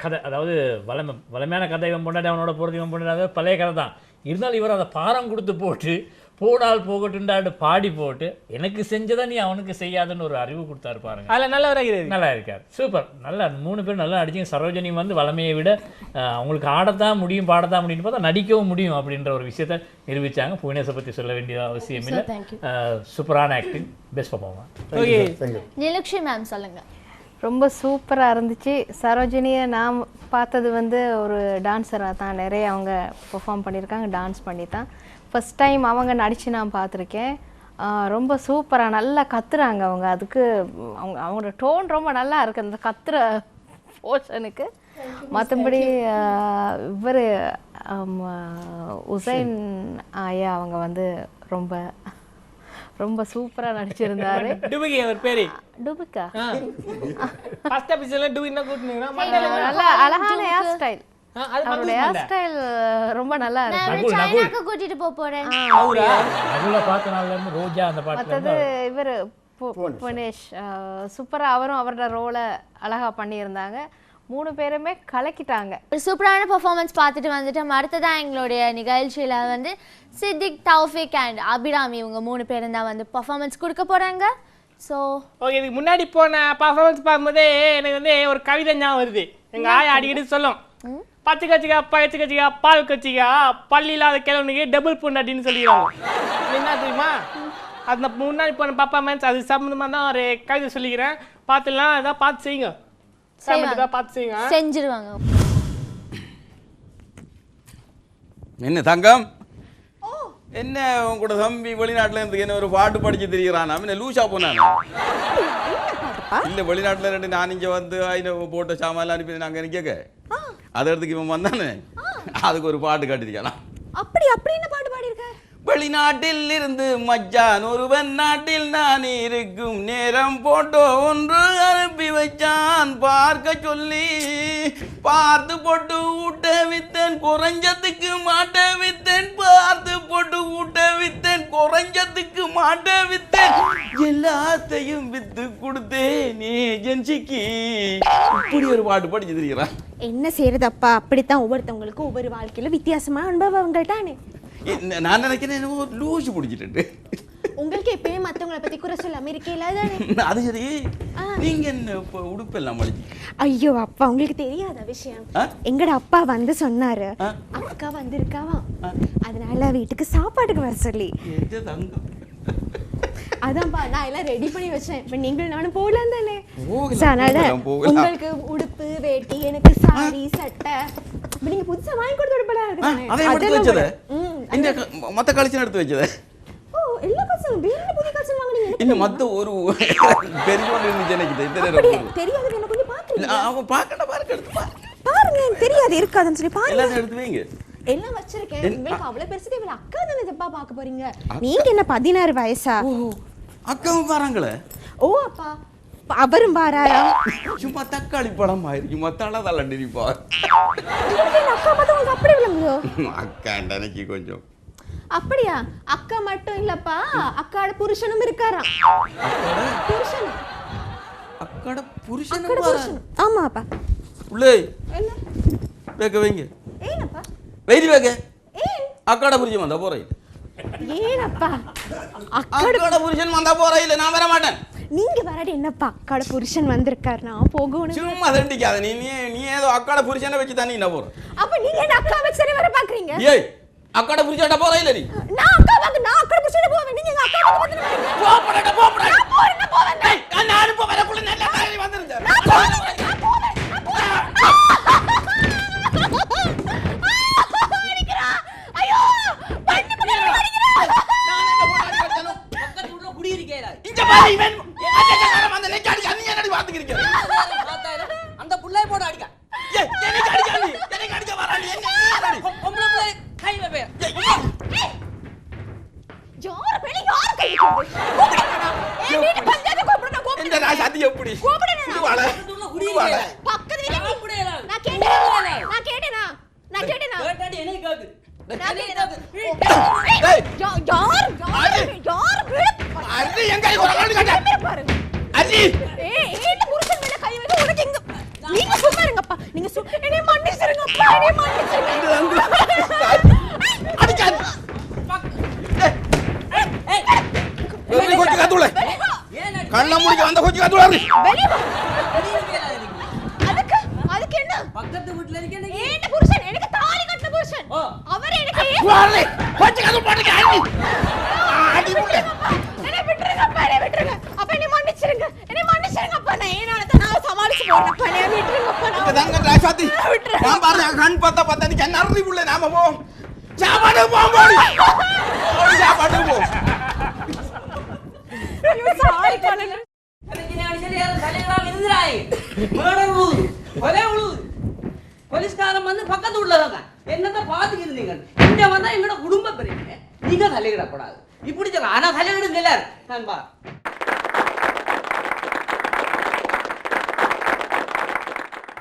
கதை. அதாவது வளமையான கதை இவன் பொண்டாடி அவனோட போகிறது, இவன் பொண்டாடி பழைய கதை தான். இருந்தாலும் இவர் அதை பாரம் கொடுத்து போட்டு போனால் போகட்டுண்டாடு பாடி போட்டு எனக்கு செஞ்சதை நீ அவனுக்கு செய்யாதுன்னு ஒரு அறிவு கொடுத்தாரு பாருங்க. அதில் நல்லா இருக்கார். சூப்பர். நல்லா 3 பேர் நல்லா நடிச்சிங்க. சரோஜினி வந்து வளமையை விட அவங்களுக்கு ஆடத்தான் முடியும், பாடத்தான் முடியும்னு பார்த்தா நடிக்கவும் முடியும் அப்படின்ற ஒரு விஷயத்தை நிரூபித்தாங்க. புவனேஷை பற்றி சொல்ல வேண்டிய அவசியம் இல்லை. சூப்பரான acting, best performance. Nilakshi ma'am சொல்லுங்கள். ரொம்ப சூப்பராக இருந்துச்சு. சரோஜினியை நான் பார்த்தது வந்து ஒரு டான்ஸராக தான். நிறைய அவங்க பெர்ஃபார்ம் பண்ணியிருக்காங்க, டான்ஸ் பண்ணி தான். ஃபஸ்ட் டைம் அவங்க நடித்து நான் பார்த்துருக்கேன். ரொம்ப சூப்பராக நல்லா கத்துறாங்க அவங்க. அதுக்கு அவங்களோட டோன் ரொம்ப நல்லா இருக்குது அந்த கத்துற போர்ஷனுக்கு. மற்றபடி இவர் உசைன் ஐயா அவங்க வந்து ரொம்ப ரொம்ப சூப்பரா நடிச்சிருந்தாரு. டுபுகி அவர் பேரு டுபுகா. ஃபர்ஸ்ட் எபிசோட்ல டுபுகினா கூட்டுனீங்க. நல்ல அழகான ஹேர் ஸ்டைல். அவருடைய ஹேர் ஸ்டைல் ரொம்ப நல்லா இருக்கு. சைனாக்கு கூட்டிட்டு போறேன். நகுல பார்த்த நாள்ல இருந்து ரோஜா அந்த பாட்டுல மத்தது இவர் புவனேஷ் சூப்பரா அவரும் அவரோட ரோலை அழகா பண்ணியிருந்தாங்க. 3 பேருமே கலக்கிட்டாங்க. ஒரு சூப்பரான பெர்ஃபார்மன்ஸ் பார்த்துட்டு வந்துட்டு அடுத்ததான் எங்களுடைய நிகழ்ச்சியில் வந்து சித்திக், தௌஃபிக் அண்ட் அபிராமி இவங்க 3 பேரும் தான் வந்து பெர்ஃபார்மன்ஸ் கொடுக்க போகிறாங்க. ஸோ ஓகே, இதுக்கு முன்னாடி போன பர்ஃபார்மன்ஸ் பார்க்கும்போதே எனக்கு வந்து ஒரு கவிதை ஞாபகம் வருது. எங்கள் ஆயா அடிக்கடி சொல்லும், பச்சை கச்சிக்கா பச்சை கச்சிக்கா பால் கச்சிக்கா பள்ளி இல்லாத கிழவனுக்கு டபுள் பொண்டாட்டின்னு சொல்லிடுவாங்க. என்ன தெரியுமா? அந்த முன்னாடி போன பர்ஃபார்மன்ஸ் அது சம்மந்தமாக தான் ஒரு கவிதை சொல்லிக்கிறேன். பார்த்துலாம் ஏதாவது பார்த்து செய்யுங்க. செஞ்சிருவாங்க. என்ன தங்கம் என்ன உங்களோட தம்பி வெளிநாட்டுல இருந்து என்ன ஒரு பாட்டு படிச்சு திரிகிறான் அவன் லூஷா போனான் இல்ல வெளிநாட்டுல ரெண்டு நான் இங்க வந்து போட்ட சாமான் அனுப்பி நாங்க கேட்க அதை இடத்துக்கு இவன் வந்தானே அதுக்கு ஒரு பாட்டு காட்டிருக்கானா அப்படி என்ன பாட்டு பாடியிருக்கார்? வெளிநாட்டில் இருந்து மச்சான் ஒருவன் நாட்டில் நான் இருக்கும் நேரம் போட்டோ ஒன்று அனுப்பி வச்சான் பார்க்க சொல்லி பார்த்து போட்டு ஊட்ட வித்தேன் குறைஞ்சதுக்கு மாட்ட வித்தேன் பார்த்து போட்டு ஊட்ட வித்தேன் குறைஞ்சதுக்கு மாட்ட வித்தேன் எல்லாத்தையும் வித்து கொடுத்தேன் ஏஜென்சிக்கு இப்படி ஒரு பாட்டு படிச்சு தெரிகிறான். என்ன செய்யறதப்பா, அப்படித்தான் ஒவ்வொருத்தவங்களுக்கும் ஒவ்வொரு வாழ்க்கையில வித்தியாசமான அனுபவங்கள் தானே. நான் நினைக்கிறேன் லூசு பிடிச்சிட்டு உங்களுக்கு எப்பயுமே மத்தவங்களை பத்தி குறை சொல்லாம இருக்கீங்களா தானே? அது சரி, நீங்க என்ன இப்ப உடுப்பு எல்லாம் மடிச்சு? ஐயோ அப்பா, உங்களுக்கு தெரியாத விஷயம். எங்கட அப்பா வந்து சொன்னாரு அக்கா வந்திருக்காவா, அதனால வீட்டுக்கு சாப்பாட்டுக்கு வர சொல்லி. அதான்ப்பா நான் எல்லாம் ரெடி பண்ணி வச்சேன். இப்ப நீங்கள் நானும் போகலாம் தானே. அதனால உங்களுக்கு உடுப்பு வேட்டி எனக்கு சாரி சட்டை நீங்க புதுசா வாங்கி கொடுத்து விடப்படா இருக்கு. மத்த கலெக்ஷன் எடுத்து வச்சது. எல்லா கலெக்ஷனும் வேற புது கலெக்ஷன் வாங்குனீங்க. இன்னும் மத்த ஒரு பெரிய ஒன்று இருந்துச்சு எனக்கு தெரியாது. என்ன கொஞ்சம் பாத்துங்க. அவ பாக்கட பாருங்க, எடுத்து பாருங்க. தெரியாது இருக்காதுன்னு சொல்லி பாருங்க. எல்லாம் எடுத்து வைங்க. எல்லாம் வச்சிருக்கேன். உங்களுக்கு அவ்வளவு பெருசு தேவையில்ல. அக்கா தானே தப்பா பார்க்க போறீங்க. நீங்க என்ன 16 வயசா? அக்காவும் பாருங்களே. ஓ அப்பா அவரும் பாராரா? சும்மா தக்காளி படம் ஆயிருக்கு. மத்தால தள்ளி நிப்பா. அக்கா மட்டும் உங்களுக்கு அப்படி விளங்குதோ? அக்கா எனக்கு கொஞ்சம் அப்படியா? அக்கா மட்டும் இல்லப்பா, அக்காட புருஷனும் இருக்காராம். புருஷன்? அக்காட புருஷன்? ஆமாப்பா. உள்ளே என்ன வைக்க வைங்க. ஏனப்பா வெயிடி வைக்க. அக்காட புருஷன் வந்தா போறேன். ஏனப்பா அக்காட புருஷன் வந்தா போறேன். இல்ல நான் வர மாட்டேன். நீங்க வரடி. என்னப்பா அக்காட புருஷன் வந்திருக்காரு, நான் போகணும். சும்மா தண்டிக்காத. நீ ஏதோ அக்காட புருஷனை வச்சு தானே என்ன போற. அப்ப நீங்க என்ன அக்கா வச்சு சரி வர பாக்குறீங்க? ஏய் அக்காட புருஷன்ட்ட போற இல்ல நீ. நான் அக்கா வந்து நான் அக்காட புருஷனை போவேன். நீங்க எங்க அக்கா வந்து போறடா போறடா. நான் போறேன். நான் போவேன். டேய் நான் அனுப்ப வரக்குள்ள நல்ல காரியம் வந்துருங்க. நான் போவேன். அடிக்குறா. ஐயோ பண்ணி பண்ணி அடிக்குறா. நான் என்ன போறேன் பக்கத்து உள்ள குடி இருக்கேடா. இங்க பாரு இவன் அடடடட வந்து லேட் அடி நீ என்னடி பாத்துக்கிற. அந்த புள்ளைய போடு அடிக்க. ஏய் எனக்கு அடிக்க நீ. எனக்கு அடிக்க வரானே. என்ன பொம்பளை புள்ளை கை வைப்பே. யார் பேல யார் கை கூப்பிடுறா? ஏ வீட்டு பஞ்சாயத்து கூப்பிடுறா. கூப்பிடு. இந்த ராஜ் அது எப்படி? கூப்பிடுறா. பக்கத்து உள்ள குடி இருக்கேடா. பக்கத்து வீட்ல கூப்பிடுறா. நான் கேட்டேனா? கேட்டாடி என்ன கேக்கு? அடி எங்க கை வரணும் கேட்ட. அடி ஏய் புருஷன் மேல கை வைக்க உனக்கு எங்க? நீங்க சும்மா இருங்கப்பா. நீங்க என்னை மன்னிச்சிருங்கப்பா. என்னை மன்னிச்சிருங்க. அடிக்காத. ஏய் வெளிய கொட்டி காதுல. கண்ண மூடிக்கு வந்த கொட்டி காதுல. வெளிய வா. அதுக்கு என்ன? பக்கத்து வீட்ல இருக்கேன். ஏண்ட புருஷன் எனக்கு தாலி கட்டின புருஷன். அவர் எனக்கு வாரே கொட்டி காது போடுங்க. அடி புள்ள. என்னை விட்டுருங்கப்பா. அப்ப என்னை மன்னிச்சிருங்க. அப்பா. நான் ஏனால தான் நான் சமாளிச்சு போறேன்ப்பா. என்னை விட்டுருங்கப்பா. இந்த தங்க ராசாத்தி. நான் பாரு கண் பார்த்தா நீ கண்ணறி புள்ள நாம போ. சாப்பாடு போடி. சாப்பாடு போ. ஐயோ சாரி கண்ணு. எனக்கு நீ அடிச்சல யார தலைகளா விருதுறாய். மர்டர் உழுது. கொலை உழுது. போலீஸ்காரன் வந்து பக்கத்து உள்ளவங்க என்னத பாத்துக்கிருந்தீங்க. இங்க வந்தா எங்கட குடும்ப பிரச்சனை. நீங்க தலையிட கூடாது. இப்படி சொல்ல ஆனா தலையிடுங்க எல்லாரும். நான் பா.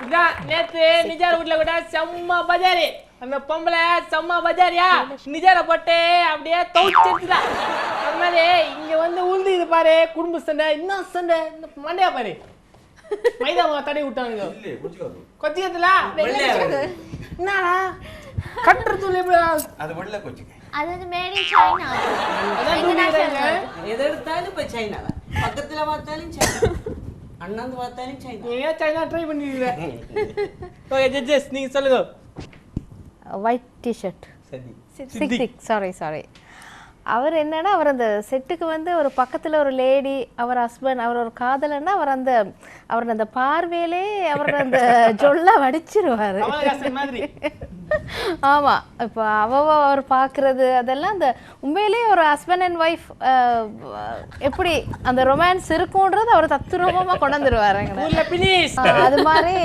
இதான் நேத்து நிஜார் வீட்டுல கூட செம்ம பஜாரி. அந்த பொம்பளை செம்ம பஜாரியா நிஜார போட்டு அப்படியே தோச்சுட்டுதா. அது மாதிரி இங்க வந்து உழுது பாரு குடும்ப சண்டை. இன்னும் சண்டை இந்த மண்டையா பாரு. மைதா தடை விட்டாங்க கொச்சிக்கத்துல. என்னடா கட்டுறது எப்படி? அது வெள்ள கொச்சிக்க. அது வந்து மேட் இன் சைனா. எதை எடுத்தாலும் இப்ப சைனால. பக்கத்துல பார்த்தாலும் சைனா. அண்ணாந்து பார்த்தாலும் சைனா. நீங்க சைனா ட்ரை பண்ணிருக்கீங்க. ஓகே ஜட்ஜஸ் நீங்க சொல்லுங்க. ஒயிட் டிஷர்ட் சித்தி. சாரி அவர் என்னன்னா அவர் அந்த செட்டுக்கு வந்து ஒரு பக்கத்துல ஒரு லேடி அவர் ஹஸ்பண்ட் அவர் ஒரு காதலன்னா அவர் அந்த பார்வையிலே அவர் அந்த ஜொல்ல வடிச்சிருவாரு கமலஹாசன் மாதிரி. ஆமா இப்போ அவர் பார்க்கறது அதெல்லாம் அந்த உண்மையிலேயே ஒரு ஹஸ்பண்ட் அண்ட் ஒய்ஃப் எப்படி அந்த ரொமான்ஸ் இருக்கும்ன்றது அவர் தத்துரூபமா கொண்டு வந்துருவாருங்க. அது மாதிரி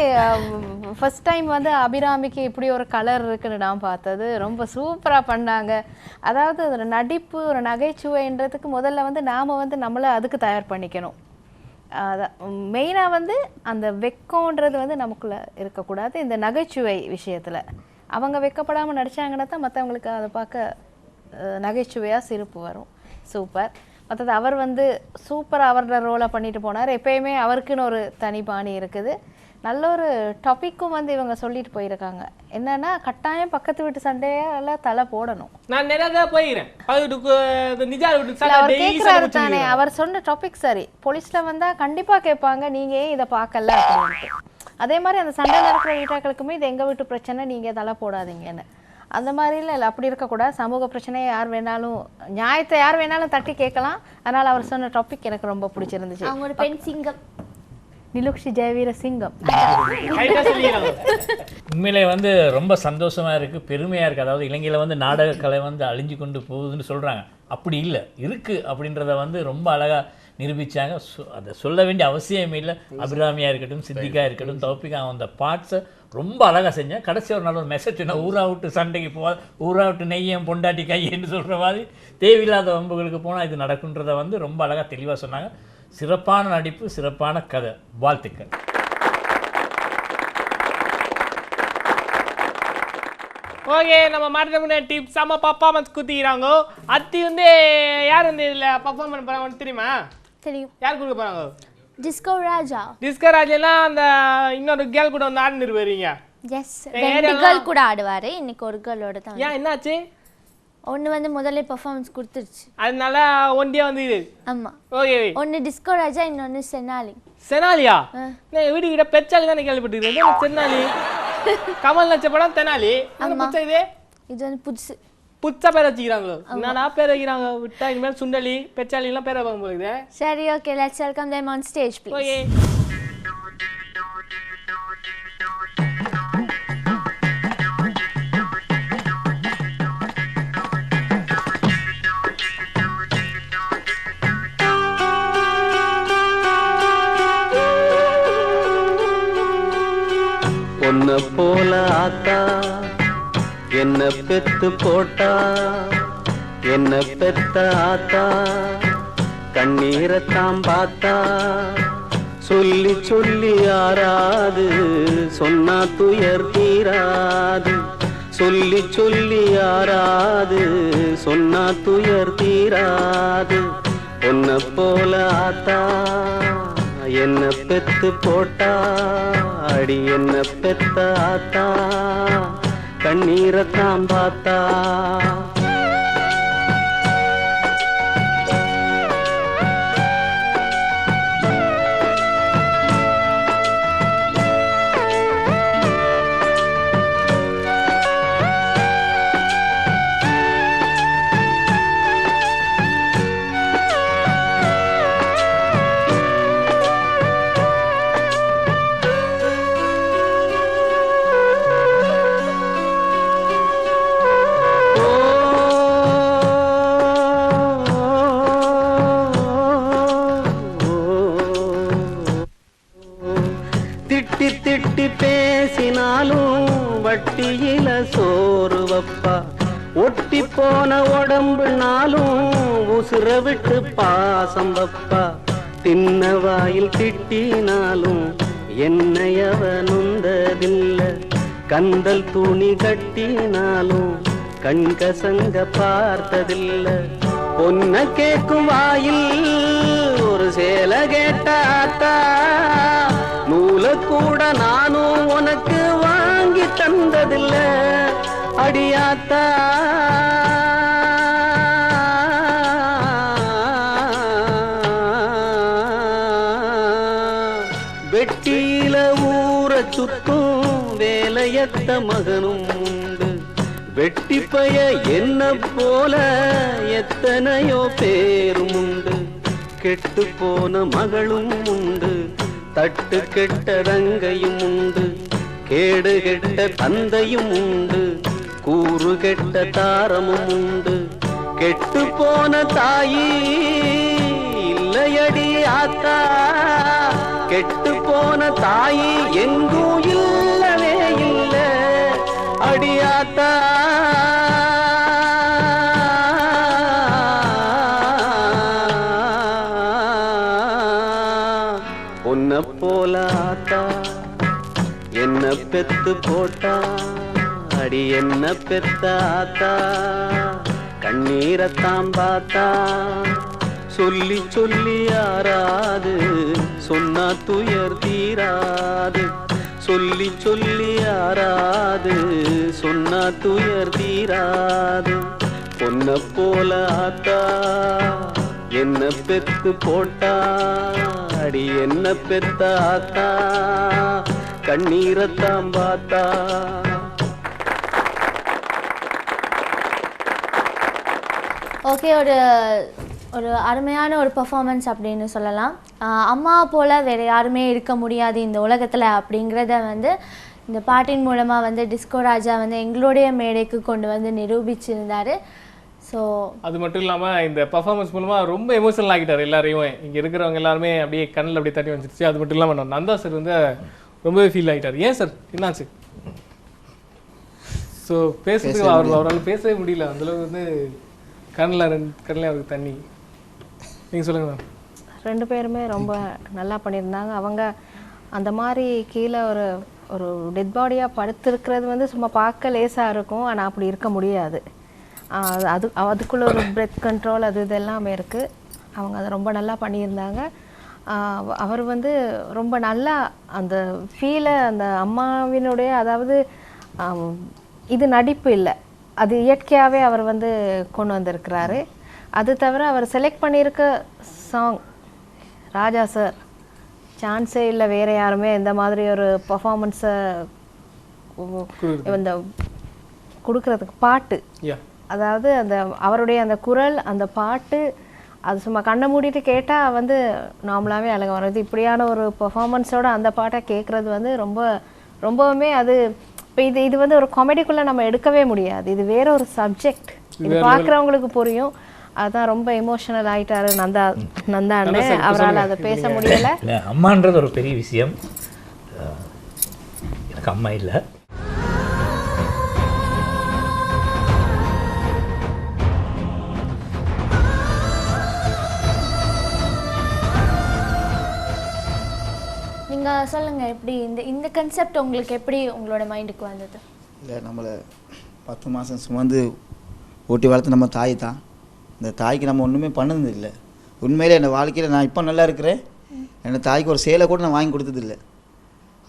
ஃபர்ஸ்ட் டைம் வந்து அபிராமிக்கு இப்படி ஒரு கலர் இருக்குன்னு நான் பார்த்தது ரொம்ப சூப்பரா பண்ணாங்க. அதாவது ஒரு நடிப்பு ஒரு நகைச்சுவைன்றதுக்கு முதல்ல வந்து நாம வந்து நம்மளை அதுக்கு தயார் பண்ணிக்கணும். அதான் மெயினாக வந்து அந்த வெக்கம்ன்றது வந்து நமக்குள்ளே இருக்கக்கூடாது. இந்த நகைச்சுவை விஷயத்தில் அவங்க வெக்கப்படாமல் நடித்தாங்கன்னா தான் மற்றவங்களுக்கு அதை பார்க்க நகைச்சுவையாக சிரிப்பு வரும். சூப்பர். மற்றது அவர் வந்து சூப்பராக அவரோட ரோலை பண்ணிட்டு போனார். எப்பயுமே அவருக்குன்னு ஒரு தனி பாணி இருக்குது. நல்ல ஒரு டாபிக்கும் வந்து இவங்க சொல்லிட்டு போயிருக்காங்க. என்னன்னா கட்டாயம் பக்கத்து வீட்டு சண்டையால தலை போடணும். நான் நிறைய போயிருக்கேன். அவர் கேட்கிறாரு தானே, அவர் சொன்ன டாபிக் சரி. போலீஸ்ல வந்தா கண்டிப்பா கேட்பாங்க நீங்க ஏன் இதை பார்க்கல அப்படின்ட்டு. அதே மாதிரி அந்த சண்டை நடக்கிற வீட்டாக்களுக்குமே இது எங்க வீட்டு பிரச்சனை, நீங்க தலை போடாதீங்கன்னு. அந்த மாதிரிலாம் இல்லை, அப்படி இருக்கக்கூடாது. சமூக பிரச்சனையை யார் வேணாலும் நியாயத்தை யார் வேணாலும் தட்டி கேட்கலாம். அதனால அவர் சொன்ன டாபிக் எனக்கு ரொம்ப பிடிச்சிருந்துச்சு. அவங்க ஒரு பெண் சிங்கம், நிலுக்ஷி ஜெயவீர சிங்கம். உண்மையிலே வந்து ரொம்ப சந்தோஷமா இருக்கு, பெருமையா இருக்கு. அதாவது இலங்கையில வந்து நாடகக்கலை வந்து அழிஞ்சு கொண்டு போகுதுன்னு சொல்றாங்க. அப்படி இல்லை, இருக்கு அப்படின்றத வந்து ரொம்ப அழகா நிரூபிச்சாங்க. அதை சொல்ல வேண்டிய அவசியமே இல்லை. அபிராமியா இருக்கட்டும், சித்திகா இருக்கட்டும், தௌபிகா அந்த பார்ட்ஸை ரொம்ப அழகாக செஞ்சேன். கடைசி ஒரு நல்ல ஒரு மெசேஜ் சொன்னால், ஊரா விட்டு சண்டைக்கு போகாது, ஊரா விட்டு நெய்யம் பொண்டாட்டி கையன்னு சொல்கிற மாதிரி தேவையில்லாத வம்புகளுக்கு போனால் இது நடக்குன்றதை வந்து ரொம்ப அழகாக தெளிவாக சொன்னாங்க. சிறப்பான நடிப்பு, சிறப்பான கதை, வாழ்த்துக்கள். ஓகே, நம்ம மருதமுனை டீம் செம்ம பர்ஃபார்மன்ஸ் குத்திக்கிறாங்க. அத்தி வந்து யார் வந்து இதில் பர்ஃபார்ம் பண்ண போகிறாங்க தெரியுமா? தெரியும். யார் கொடுக்க போகிறாங்க? டிஸ்கோ ராஜா. டிஸ்கோ ராஜாலாம் அந்த இன்னொரு கேர்ள் கூட வந்து ஆடிட்டு வருவீங்க. எஸ், ரெண்டு கேர்ள் கூட ஆடுவார். இன்னைக்கு ஒரு கேர்ளோட தான். ஏன் என்னாச்சு? ஒன்று வந்து முதல்ல பெர்ஃபார்மன்ஸ் கொடுத்துருச்சு, அதனால ஒண்டியா வந்து இது. ஆமாம். ஓகே, ஒன்று டிஸ்கோ ராஜா, இன்னொன்று செனாலி. செனாலியா? நான் வீடு கிட்ட பெச்சாலி தானே கேள்விப்பட்டிருக்கேன். சென்னாலி கமல் நச்ச படம் தெனாலி. இது இது வந்து புதுசு புதுசா பேர் வச்சுக்கிறாங்களோ? என்னடா பேர் வைக்கிறாங்க? விட்டா இனிமேல் சுண்டலி பெச்சாலி எல்லாம் பேர் வைப்பாங்க போகுது. சரி, okay, let's welcome them on stage please. Okay. பொன்ன போல ஆத்தா என்ன பெத்து போட்டா, என்ன பெத்த ஆத்தா கண்ணீரத்தான் பார்த்தா, சொல்லி சொல்லி ஆறாது சொன்னா துயர் தீராது, சொல்லி சொல்லி ஆறாது சொன்னா துயர் தீராது. பொன்ன போல ஆத்தா என்ன பெத்து போட்டா, அடி என்ன பெத்த ஆத்தா கண்ணீரத்தான் பார்த்தா. திட்டி திட்டி பேசினாலும் வட்டியில சோறு வப்பா, ஒட்டி போன உடம்புனாலும் உசுர விட்டு பாசம் வப்பா, தின்ன வாயில் திட்டினாலும் என்னையவ நொந்ததில்ல, கந்தல் துணி கட்டினாலும் கண்கசங்க பார்த்ததில்ல, பொன்ன கேட்கும் வாயில் ஒரு சேல கேட்டாத்தா, நூல கூட நானும் உனக்கு வாங்கி தந்ததில்ல அடியாத்தா. வெட்டியில ஊற சுத்தும் வேலையத்த மகனும் உண்டு, வெட்டி பய என்ன போல எத்தனையோ பேரும் உண்டு, கெட்டு போன மகளும் உண்டு, தட்டு கெட்ட ரங்கையும் உண்டு, கேடு கெட்ட தந்தையும் உண்டு, கூறு கெட்ட தாரமும் உண்டு. கெட்டு போன தாயி இல்லையடி ஆத்தா, கெட்டு போன தாயி எங்கும் இல்லவே இல்லை அடியாத்தா. உன்னை போல ஆத்தா என்ன பெத்து போட்டா, அடி என்ன பெத்த ஆத்தா கண்ணீரத்தான் பார்த்தா. சொல்லி சொல்லி யாராது சொன்னா துயர் தீராது, சொல்லி சொல்லி யாராது சொன்னா துயர் தீராது. பொன்ன போல ஆத்தா என்ன பெத்து போட்டா, அடி என்ன பெத்த ஆத்தா கண்ணீரத்தான் பார்த்தா. ஓகே, ஒரு அருமையான ஒரு பெர்ஃபார்மன்ஸ் அப்படின்னு சொல்லலாம். அம்மா போல் வேறு யாருமே இருக்க முடியாது இந்த உலகத்தில் அப்படிங்கிறத வந்து இந்த பாட்டின் மூலமாக வந்து டிஸ்கோ ராஜா வந்து எங்களுடைய மேடைக்கு கொண்டு வந்து நிரூபிச்சிருந்தார். ஸோ அது மட்டும் இல்லாமல் இந்த பர்ஃபார்மன்ஸ் மூலமாக ரொம்ப எமோஷனல் ஆகிட்டார் எல்லாரையும். இங்கே இருக்கிறவங்க எல்லாருமே அப்படியே கண்ணில் அப்படியே தண்ணி வந்துருச்சு. அது மட்டும் இல்லாமல் நந்தா சார் வந்து ரொம்பவே ஃபீல் ஆகிட்டார். ஏன் சார் என்னாச்சு? ஸோ பேசுறதுக்கு அவரால் பேசவே முடியல, அந்தளவுக்கு வந்து கண்ணில் அவருக்கு தண்ணி. நீங்கள் சொல்லுங்கள் மேம். 2 பேருமே ரொம்ப நல்லா பண்ணியிருந்தாங்க. அவங்க அந்த மாதிரி கீழே ஒரு டெட் பாடியாக படுத்திருக்கிறது வந்து சும்மா பார்க்க லேசாக இருக்கும், ஆனால் அப்படி இருக்க முடியாது. அதுக்குள்ளே ஒரு பிரெத் கண்ட்ரோல் அது இதெல்லாமே இருக்குது. அவங்க அதை ரொம்ப நல்லா பண்ணியிருந்தாங்க. அவர் வந்து ரொம்ப நல்லா அந்த ஃபீலை அந்த அம்மாவினுடைய, அதாவது இது நடிப்பு இல்லை, அது இயற்கையாகவே அவர் வந்து கொண்டு வந்திருக்கிறாரு. அது தவிர அவர் செலக்ட் பண்ணியிருக்க சாங் ராஜா சார் சான்ஸே இல்லை வேறு யாருமே இந்த மாதிரி ஒரு பர்ஃபார்மன்ஸை இந்த கொடுக்கறதுக்கு. பாட்டு, அதாவது அந்த அவருடைய அந்த குரல், அந்த பாட்டு, அது சும்மா கண்ணை மூடிட்டு கேட்டால் வந்து நார்மலாகவே அழகாக வர்றது. இப்படியான ஒரு பர்ஃபார்மன்ஸோடு அந்த பாட்டை கேட்குறது வந்து ரொம்பவுமே அது இப்போ இது வந்து ஒரு காமெடிக்குள்ளே நம்ம எடுக்கவே முடியாது. இது வேற ஒரு சப்ஜெக்ட், இது பார்க்குறவங்களுக்கு புரியும். அதான் ரொம்ப எமோஷனல் ஆகிட்டாரு நந்தா அண்ணன். அவரால் அதை பேச முடியலை. அம்மான்றது ஒரு பெரிய விஷயம். எனக்கு அம்மா இல்லை. நீங்கள் சொல்லுங்கள், எப்படி இந்த கன்செப்ட் உங்களுக்கு எப்படி உங்களோட மைண்டுக்கு வந்தது? இல்லை, நம்மளை 10 மாதம் சுமந்து ஊட்டி வளர்த்து நம்ம தாய் தான். இந்த தாய்க்கு நம்ம ஒன்றுமே பண்ணது இல்லை. உண்மையிலே என் வாழ்க்கையில் நான் இப்போ நல்லா இருக்கிறேன். என் தாய்க்கு ஒரு சேலை கூட நான் வாங்கி கொடுத்ததில்லை.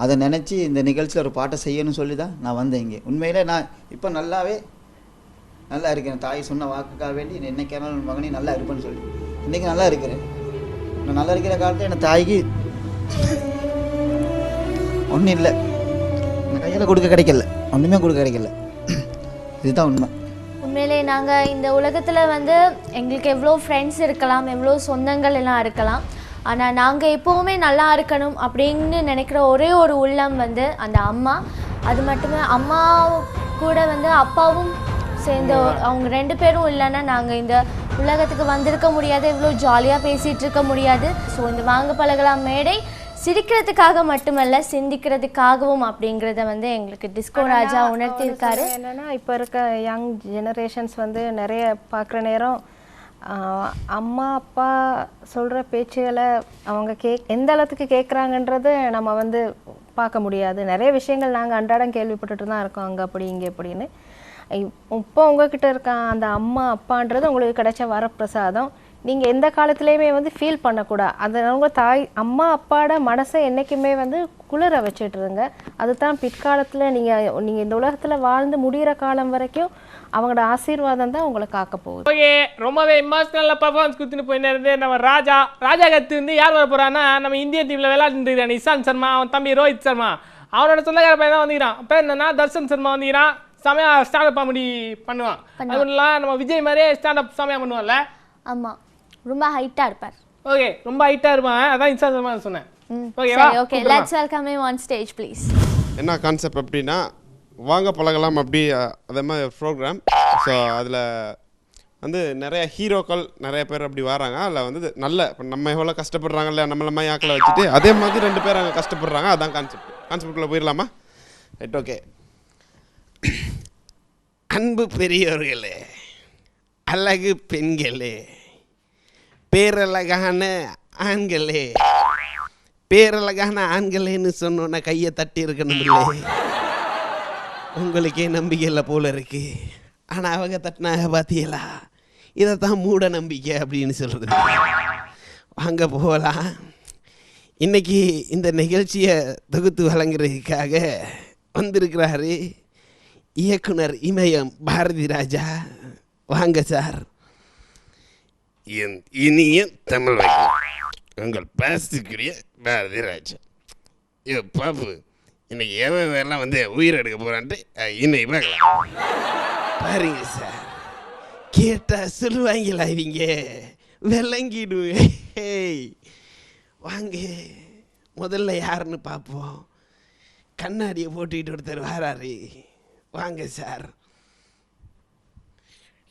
அதை நினச்சி இந்த நிகழ்ச்சியில் ஒரு பாட்டை செய்யணும்னு சொல்லி தான் நான் வந்தேன் இங்கே. உண்மையிலே நான் இப்போ நல்லா இருக்கேன். தாய் சொன்ன வாக்குக்காக வேண்டி என்னைக்கான மகனே நல்லா இருப்பேன்னு சொல்லி இன்றைக்கி நல்லா இருக்கிறேன். நான் நல்லா இருக்கிற காலத்தில் என் தாய்க்கு ஒன்றும் இல்லை, என் கையில் கொடுக்க கிடைக்கல, ஒன்றுமே கொடுக்க கிடைக்கல. இதுதான் உண்மை. உண்மையிலே நாங்கள் இந்த உலகத்தில் வந்து எங்களுக்கு எவ்வளோ ஃப்ரெண்ட்ஸ் இருக்கலாம், எவ்வளோ சொந்தங்கள் எல்லாம் இருக்கலாம், ஆனால் நாங்கள் எப்போவுமே நல்லா இருக்கணும் அப்படின்னு நினைக்கிற ஒரே ஒரு உள்ளம் வந்து அந்த அம்மா. அது மட்டுமே அம்மா கூட வந்து அப்பாவும் சேர்ந்து, அவங்க 2 பேரும் இல்லைன்னா நாங்கள் இந்த உலகத்துக்கு வந்திருக்க முடியாது, இவ்வளோ ஜாலியாக பேசிகிட்டு இருக்க முடியாது. ஸோ இந்த வாங்க பழகலாம் மேடை சிரிக்கிறதுக்காக மட்டுமல்ல, சிந்திக்கிறதுக்காகவும் அப்படிங்கிறத வந்து எங்களுக்கு டிஸ்கோ ராஜா உணர்த்தியிருக்காரு. என்னென்னா இப்போ இருக்க யங் ஜெனரேஷன்ஸ் வந்து நிறைய பார்க்குற நேரம் அம்மா அப்பா சொல்கிற பேச்சுகளை அவங்க எந்த அளவுக்கு கேட்குறாங்கன்றது நம்ம வந்து பார்க்க முடியாது. நிறைய விஷயங்கள் நாங்கள் அன்றாடம் கேள்விப்பட்டுட்டு தான் இருக்கோம், அங்கே அப்படி இங்கே எப்படின்னு. இப்போ உங்ககிட்ட இருக்க அந்த அம்மா அப்பான்றது உங்களுக்கு கிடைச்ச வரப்பிரசாதம். நீங்கள் எந்த காலத்துலேயுமே வந்து ஃபீல் பண்ணக்கூடாது. அது அவங்க அம்மா அப்பாவோட மனசை என்றைக்குமே வந்து குளிர வச்சுட்டுருங்க. அதுதான் பிற்காலத்தில் நீங்கள் இந்த உலகத்தில் வாழ்ந்து முடிகிற காலம் வரைக்கும் அவங்களோட ஆசீர்வாதம் தான் உங்களை காக்க போகுது. ஓகே, ரொம்பவே இமோஷனலாக பர்ஃபார்மன்ஸ் கொடுத்துட்டு போயின்னு இருந்து நம்ம ராஜா கத்து வந்து யார் வர போகிறான்னா, நம்ம இந்தியன் டீமில் விளையாண்டுருக்கான் இஷாந்த் சர்மா, அவன் தம்பி ரோஹித் சர்மா, அவனோட சொந்தக்கார பையன் தான் வந்துக்கிறான். பேர் என்னன்னா தர்ஷன் சர்மா வந்துக்கிறான். செமையா ஸ்டாண்டப் காமெடி பண்ணுவான். அது ஒன்றுலாம் நம்ம விஜய் மாதிரியே ஸ்டாண்டப் செமையாக பண்ணுவான்ல. ஆமாம், ரொம்ப ஹைட்டாக இருப்பார். ஓகே, ரொம்ப ஹைட்டாக இருப்பான். அதான் இன்ஸ்டா சொன்னேன். Okay, let's welcome him on stage please. என்ன கான்செப்ட் அப்படின்னா வாங்க பழகலாம் அப்படி அதே மாதிரி ப்ரோக்ராம். ஸோ அதில் வந்து நிறைய ஹீரோக்கள் நிறைய பேர் அப்படி வராங்க. அதில் வந்து நல்ல இப்போ நம்ம எவ்வளோ கஷ்டப்படுறாங்கல்ல நம்மள மாதிரி ஆக்களை வச்சுட்டு அதே மாதிரி 2 பேர் அங்கே கஷ்டப்படுறாங்க. அதான் கான்செப்டுக்குள்ளே போயிடலாமா? Right, okay. அன்பு பெரியோர்களே, அழகு பெண்களே, பேரழகான ஆண்களே, பேரழகான ஆண்களேன்னு சொன்னோன்னா கையை தட்டி இருக்கணும் இல்லை? உங்களுக்கே நம்பிக்கை இல்லை போல இருக்கு. ஆனால் அவங்க தட்டினாங்க பார்த்தீங்களா? இதைத்தான் மூட நம்பிக்கை அப்படின்னு சொல்கிறது. வாங்க போகலாம். இன்றைக்கி இந்த நிகழ்ச்சியை தொகுத்து வழங்குறதுக்காக வந்திருக்கிறாரு இயக்குனர் இமயம் பாரதி ராஜா. வாங்க சார். என் இனிய தமிழ் உங்கள் பேசுக்குரிய பாரதி ராஜா. ஐயோ பாப்பு, இன்னைக்கு எல்லாம் வந்து உயிர் எடுக்க போகிறான்ட்டு இன்னைக்கு பார்க்கலாம். பாருங்க சார், கேட்டால் சொல்லுவாங்களா இவங்க? விளங்கிடுவே. வாங்க முதல்ல யாருன்னு பார்ப்போம். கண்ணாடியை போட்டுக்கிட்டு ஒருத்தர் வராரு. வாங்க சார்.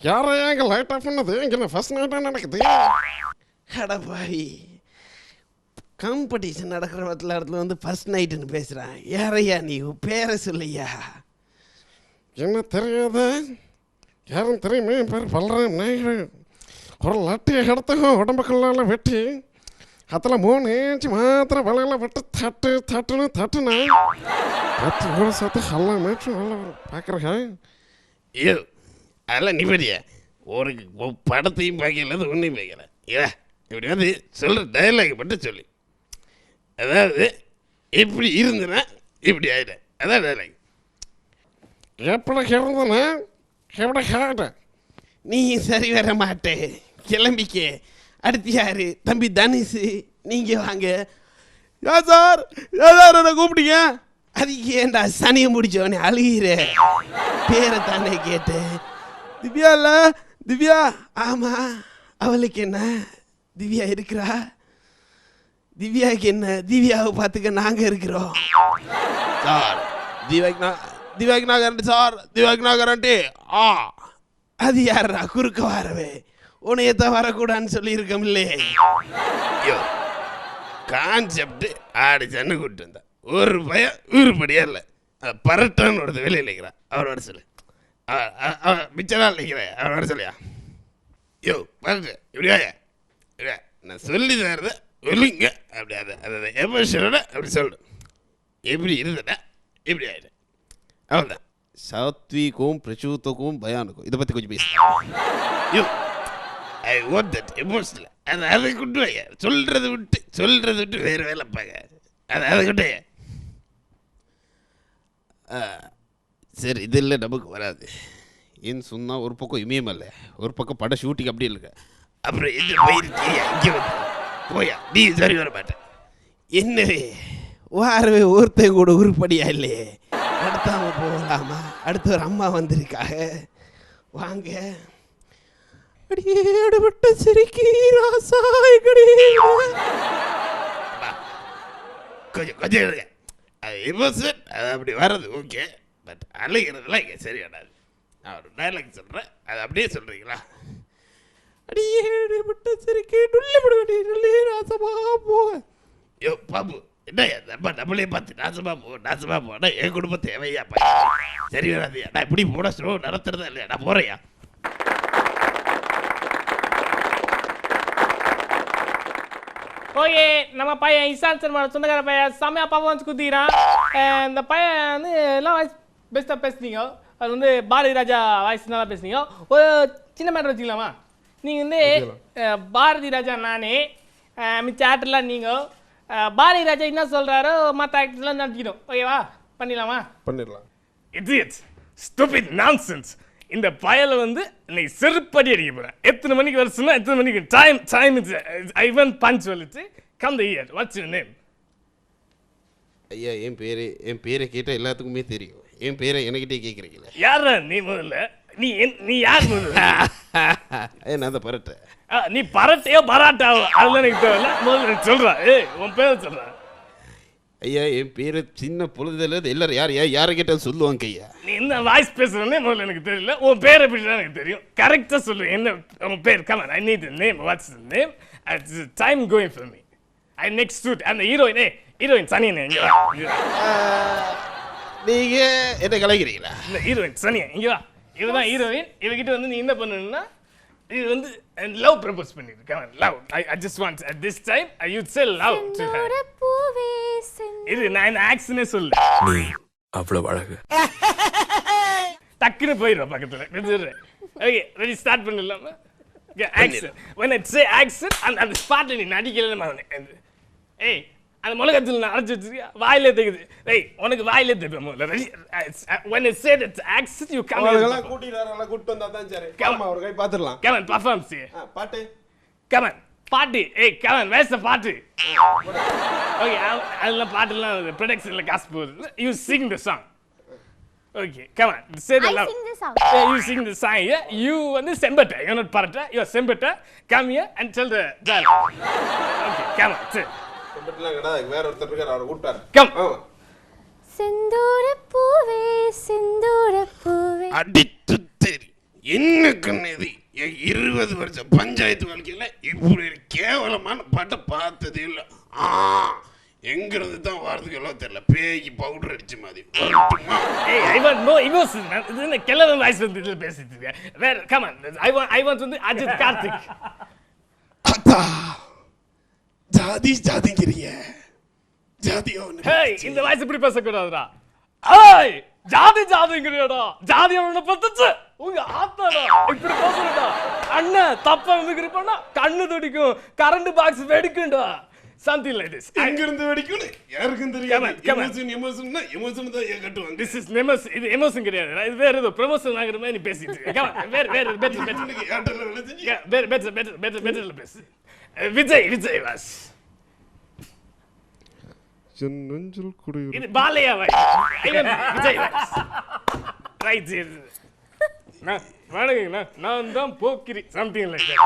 யாரையா இங்கே லைட் ஆஃப் பண்ணது? இங்கே ஃபர்ஸ்ட் நைட்டாக நடக்குது. அடப்பாவி, காம்படிஷன் நடக்கிற இடத்துல வந்து ஃபர்ஸ்ட் நைட்டுன்னு பேசுகிறான். யாரையா நீ பேரை சொல்லையா? என்ன தெரியாத? யாரும் தெரியுமே? என் பேர் பல்ராம் நாயுடு. ஒரு லட்டியை எடுத்து உடம்புக்குள்ளால வெட்டி அதில் 3 இன்ச்சு மாத்திரம் வலையில் விட்டு தட்டுனா ஒரு சத்து எல்லாம் மேட்சும் நல்லா பார்க்குறேன். ஐயோ அதெல்லாம் நிம்மதியா ஒரு படத்தையும் பார்க்கல, ஒன்றையும் பார்க்கல. இப்படி வந்து சொல்கிற டைலாக் மட்டும் சொல்லி, அதாவது எப்படி இருந்தனா இப்படி ஆகிட்டேன். அதான் டைலாக். எப்படி இருந்தனா எப்படி ஆகிட்டேன். நீ சரி வர மாட்டே, கிளம்பிக்க. அடுத்து யாரு? தம்பி தனுஷு, நீங்கள் வாங்க. ஏன் சார் என்ன கூப்பிட்டீங்க? அதுக்கு ஏன்டா சனியை முடிச்சவனே அழுகிற? பேரை தானே கேட்டேன். திவ்யா இல்லை? திவ்யா? ஆமாம். அவளுக்கு என்ன? திவ்யா இருக்கிறா? திவ்யாவுக்கு என்ன? திவ்யாவை பார்த்துக்க நாங்கள் இருக்கிறோம் சார். திவாக்கு நான் கரண்டி சார். திவாக்கு நான் கரண்டி. அது யாரா குறுக்க வரவே? உனையத்தான் வரக்கூடாதுன்னு சொல்லியிருக்கோம்லே. கான்செப்ட் ஆடு சென்னை கூப்பிட்டு வந்தா ஒரு பையன் உருப்படியா இல்லை. பரட்டான்னு ஒருத்த வெளியில் நிற்கிறான். அவர் வர சொல்லு. மிச்சரால் நிற்கிறேன். அவர் வர சொல்லியா? பரட்டு இப்படியா? இப்படியா நான் சொல்லி தரத ஒழுங்க. அப்படி அதை எமோஷனோட அப்படி சொல்லணும். எப்படி இருந்தடா இப்படி ஆகிட்டேன். அவ்வளோதான். சாத்விக்கும் பிரசூத்துக்கும் பயானுக்கும் இதை பற்றி கொஞ்சம் பேச. I want that emotional. அதை கொண்டு வைய. சொல்கிறத விட்டு வேறு வேலை பார்க்க. அதை கொண்டு வைய. சரி, இது இல்லை நமக்கு வராது. ஏன்னு சொன்னால் ஒரு பக்கம் இமயம் இல்லை, ஒரு பக்கம் படம் ஷூட்டிங் அப்படி இல்லை. அப்புறம் என்ன போயிருக்கியா? இங்கே வந்து போயா நீ சரி வர மாட்டேன். என்னவே வாரவே ஒருத்தன் கூட உருப்படியா இல்லையே. அடுத்தாம போகலாமா? அடுத்த ஒரு அம்மா வந்திருக்காங்க. வாங்க. அடியேடு விட்டு சிரிக்கி ராசாய்கடி. கொஞ்சம் இருங்க. அது எமோஷன் அது அப்படி வர்றது ஓகே. பட் அழுகிறதுலாம் இங்கே சரி வராது. நான் ஒரு டைலாக் சொல்கிறேன், அது அப்படியே சொல்கிறீங்களா? அடியேடு விட்டு சிரிக்கி நுள்ளி ராசமா போக. யோ பாபு, என்ன நம்மளே பார்த்து நாசமா போனா என் குடும்பம் தேவையா? சரி வராதியா? நான் இப்படி போட ஸ்லோ நடத்துறதா இல்லையா? நான் போகிறேயா? ஓகே, நம்ம பையன் இசான் சர்மாவோட சொந்தக்கார பையன் செம்மையாக பர்ஃபார்மன்ஸ் கொடுத்துக்கிறான். இந்த பையன் வந்து எல்லாம் வாய்ஸ் பெஸ்ட்டாக பேசுனீங்க. அது வந்து பாரதி ராஜா வாய்ஸ் நல்லா பேசுனீங்க. ஒரு சின்ன மேட்டர் வச்சுக்கலாமா? நீங்கள் வந்து பாரதி ராஜா நானே, மிச்ச ஆக்டர்லாம் நீங்கள். பாரதி ராஜா என்ன சொல்கிறாரோ மற்ற ஆக்டர்லாம் நடத்திக்கணும். ஓகேவா? பண்ணிடலாமா? பண்ணிடலாம். It's stupid nonsense. இந்த பயலை வந்து இன்னைக்கு செருப்படி அடிக்க போகிறேன். எத்தனை மணிக்கு வர சொன்னால் எத்தனை மணிக்கு? Time it's I won't punctual. It's come the year. What's your name? ஐயா, என் பேரை கேட்டால் எல்லாத்துக்குமே தெரியும். என் பேரை என்கிட்டே கேட்குறீங்களே. யாரா நீ? முதல்ல நீ யார் முதல்ல? நான் தான் பரட்டேன். நீ பரட்டையோ பராட்டாவோ அதெல்லாம் எனக்கு தேவையில்ல. முதல்ல எனக்கு சொல்கிறா. உன் பேரை சொல்கிறா. ஐயா என் பேரை சின்ன பொழுதுல எல்லாரும் யாரை கேட்டால் சொல்லுவாங்க ஐயா. நீ என்ன வாய்ஸ் பேசுறேன்னே முதல்ல எனக்கு தெரியல. உன் பேரை எப்படி தான் எனக்கு தெரியும். கரெக்டாக சொல்லு என்ன உன் பேர். Come on I need name. What's the name? It's time going for me. I next shoot. அந்த ஹீரோயின் சனியனே இங்கே வா. நீங்க என்ன கலைக்கிறீங்களா? இந்த ஹீரோயின் சனியா இங்கே வா. இதுதான் ஹீரோயின். இவகிட்ட வந்து நீ என்ன பண்ணணும்னா இது வந்து லவ் ப்ரப்போஸ் பண்ணிரு. Come on love. I just want at this time you say love to her. இது நான் ஆக்ஷனே சொல்லு. நீ அவ்வளவு அழகு. டக்குன்னு போயிடுறோம் பக்கத்தில். ஓகே ரெடி ஸ்டார்ட் பண்ணிடலாமா? Action. when I say action அந்த ஸ்பாட்ல நீ நடிக்கலன்னு ஏய் அந்த மிளகாத்தூள் நான் அரைச்சி வச்சிருக்கியா வாயிலே தெரியுது. ஏய் உனக்கு வாயிலே தெரியும் முதல்ல. Ready when I say that action you come அவங்களெல்லாம் கூட்டிட்டு வந்தா தான் சரி. come ஒரு கை பாத்துறலாம். come on performance. பாட்டு come on பாட்டு. ஏய் come on where's the பாட்டு? ஓகே அதெல்லாம் பாட்டுலாம் ப்ரொடக்ஷன்ல காசு போகுது. you sing the song. Okay, come on. Say the love. I sing the song. You sing the song. Yeah, you வந்து செம்பட்ட. You're not Parata. You're செம்பட்ட. Come here and tell the dialogue. Okay, come on. Say. செம்பட்டலாம் கிடையாது. வேற ஒருத்தர் இருக்கார் அவரை கூட்டார். Come. செந்தூர பூவே செந்தூர பூவே. அடித்து தெரி. என்ன கண்ணது 20 வருஷம் பஞ்சாயத்து வாழ்க்கையில் இப்படி ஒரு கேவலமான பாட்டை பார்த்தது இல்லை. எங்கிறது தான் வாரத்துக்கு எல்லாம் தெரியல. பேய்க்கு பவுடர் அடிச்ச மாதிரி. Hey, I want no emotion. இது என்ன கிளவன் வாய்ஸ் வந்து இதில் பேசிட்டு இருக்கேன். வேற come on. I want வந்து அஜித் கார்த்திக். அத்தா ஜாதிங்கிறீங்க. ஜாதியோ. Hey, இந்த வாய்ஸ் இப்படி பேசக்கூடாதுடா. ஏய் ஜாதிங்கிறடா. ஜாதி அவனை பத்துச்சு. உங்க ஆத்தாடா இப்படி பேசுறடா. அண்ணன் தப்பா வந்துக்கிறப்பனா கண்ணு துடிக்கும். கரண்ட் பாக்ஸ் வெடிக்கும்டா. Something like this. எங்கிருந்து வெடிக்கும்னு யாருக்கும் தெரியாது. எமோஷன் தான் கட்டுவாங்க. This is nemesis. இது எமோஷன் கிடையாது. இது வேற ஏதோ ப்ரமோஷன் ஆகுற மாதிரி நீ பேசிட்டு இருக்க. வேற பெட்டர் பேசு. விஜய் வாஸ். நெஞ்சில் குடியிரு. இது பாலையா வாய். விஜய் வாஸ். ரைட் இது. நான் தான் போக்கிரி. Something like that.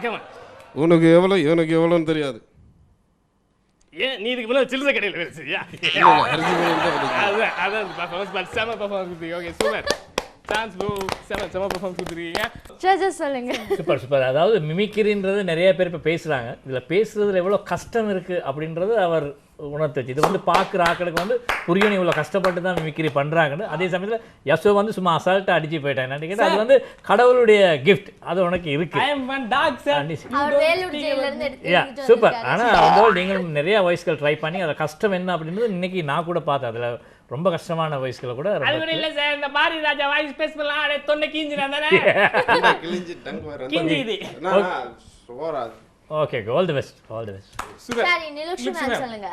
Come on. உனக்கு எவ்வளோ எனக்கு எவ்வளோன்னு தெரியாது. ஏன் நீ இதுக்கு முன்னாடி சில்லறை கடையில் வேலை சரியா? அதான் பர்ஃபார்மன்ஸ் செம performance. Okay super. Chance bro செம பர்ஃபார்மன்ஸ் கொடுத்துருக்கீங்க. ஜட்ஜஸ் சொல்லுங்க. சூப்பர். அதாவது மிமிக்ரின்றது நிறைய பேர் இப்போ பேசுகிறாங்க. இதில் பேசுறதுல எவ்வளோ கஷ்டம் இருக்குது அப்படின்றது அவர் உணர்த்து வச்சு. இது வந்து பார்க்குற ஆக்களுக்கு வந்து புரியணும் இவ்வளோ கஷ்டப்பட்டு தான் மிமிக்ரி பண்ணுறாங்கன்னு. அதே சமயத்தில் யசோ வந்து சும்மா அசால்ட்டாக அடிச்சு போயிட்டாங்க. என்ன கேட்டால் அது வந்து கடவுளுடைய கிஃப்ட். அது உனக்கு இருக்கு. சூப்பர். ஆனால் வந்து நீங்கள் நிறைய வாய்ஸ்கள் ட்ரை பண்ணி அதை கஷ்டம் என்ன அப்படின்றது இன்னைக்கு நான் கூட பார்த்தேன். அதில் ரொம்ப கஷ்டமான வாய்ஸ்களை கூட அது கூட இல்ல சார். இந்த பாரி ராஜா வாய்ஸ் பேஸ் பண்ணலாம். அட தொண்டை கீஞ்சினா தானே கிழிஞ்சி டங்க் வர கீஞ்சிது. Okay all the best. சரி நிலுக்ஷனா சொல்லுங்க.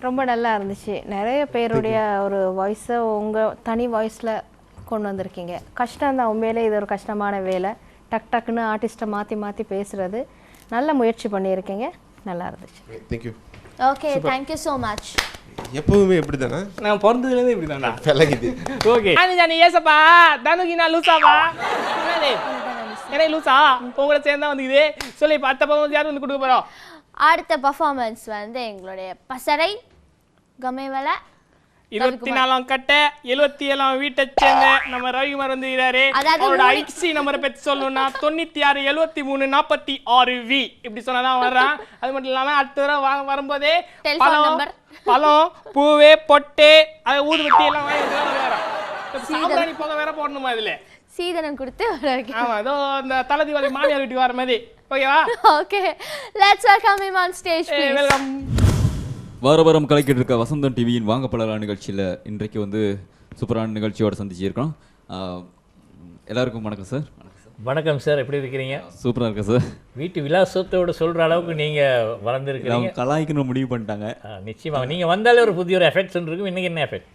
ரொம்ப நல்லா இருந்துச்சு. நிறைய பேருடைய ஒரு வாய்ஸை உங்கள் தனி வாய்ஸில் கொண்டு வந்திருக்கீங்க. கஷ்டம் தான் உண்மையிலே. இது ஒரு கஷ்டமான வேலை. டக்குன்னு ஆர்டிஸ்ட்டை மாற்றி பேசுகிறது. நல்ல முயற்சி பண்ணியிருக்கீங்க. நல்லா இருந்துச்சு. Thank you. Okay thank you so much. எப்பவுமே இப்படி தானே? நான் பிறந்ததுலேருந்து இப்படி தானே பழகுது. ஓகே ஜானி ஏசப்பா தனுகி நான் லூசாவா என்ன லூசா உங்களோட சேர்ந்தா வந்துக்குது சொல்லி பார்த்த பர்ஃபார்மன்ஸ் யார் வந்து கொடுக்க போகிறோம்? அடுத்த பர்ஃபார்மன்ஸ் வந்து எங்களுடைய பசறை கமேவல 24ஆம் கட்ட 77ஆம் வீட்டை சேர்ந்த நம்ம ரவிக்குமார் வந்துக்கிறாரு. அவரோட ஐசி நம்பரை பற்றி சொல்லணும்னா 96 73 46V இப்படி சொன்னாதான் வர்றான். அது மட்டும் இல்லாமல் அடுத்த தடவை வரும்போதே பழம் பூவே பொட்டு அது ஊதுபத்தி எல்லாம் வாங்கி சாம்பிராணி போக வேற போடணுமா இதுல சீதனம் கொடுத்து ஆமா அதோ அந்த தலதிவாளி மாமியார் வீட்டுக்கு வர மாதிரி. ஓகேவா? Okay let's welcome him on stage please. Welcome. வாரம் கலக்கிட்டு இருக்க வசந்தம் டிவியின் வாங்கப்படலாம் நிகழ்ச்சியில் இன்றைக்கு வந்து சூப்பரான நிகழ்ச்சியோடு சந்திச்சிருக்கோம். எல்லாருக்கும் வணக்கம் சார். வணக்கம் சார். எப்படி இருக்கிறீங்க? சூப்பராக இருக்கேன் சார். வீட்டு விலாசத்தோடு சொல்கிற அளவுக்கு நீங்கள் வளர்ந்துருக்கீங்க. கலாய்க்கணும் முடிவு பண்ணிட்டாங்க. நிச்சயமாக நீங்கள் வந்தாலே ஒரு புதிய ஒரு எஃபெக்ட்ஸ் இருக்கும். இன்றைக்கி என்ன எஃபெக்ட்?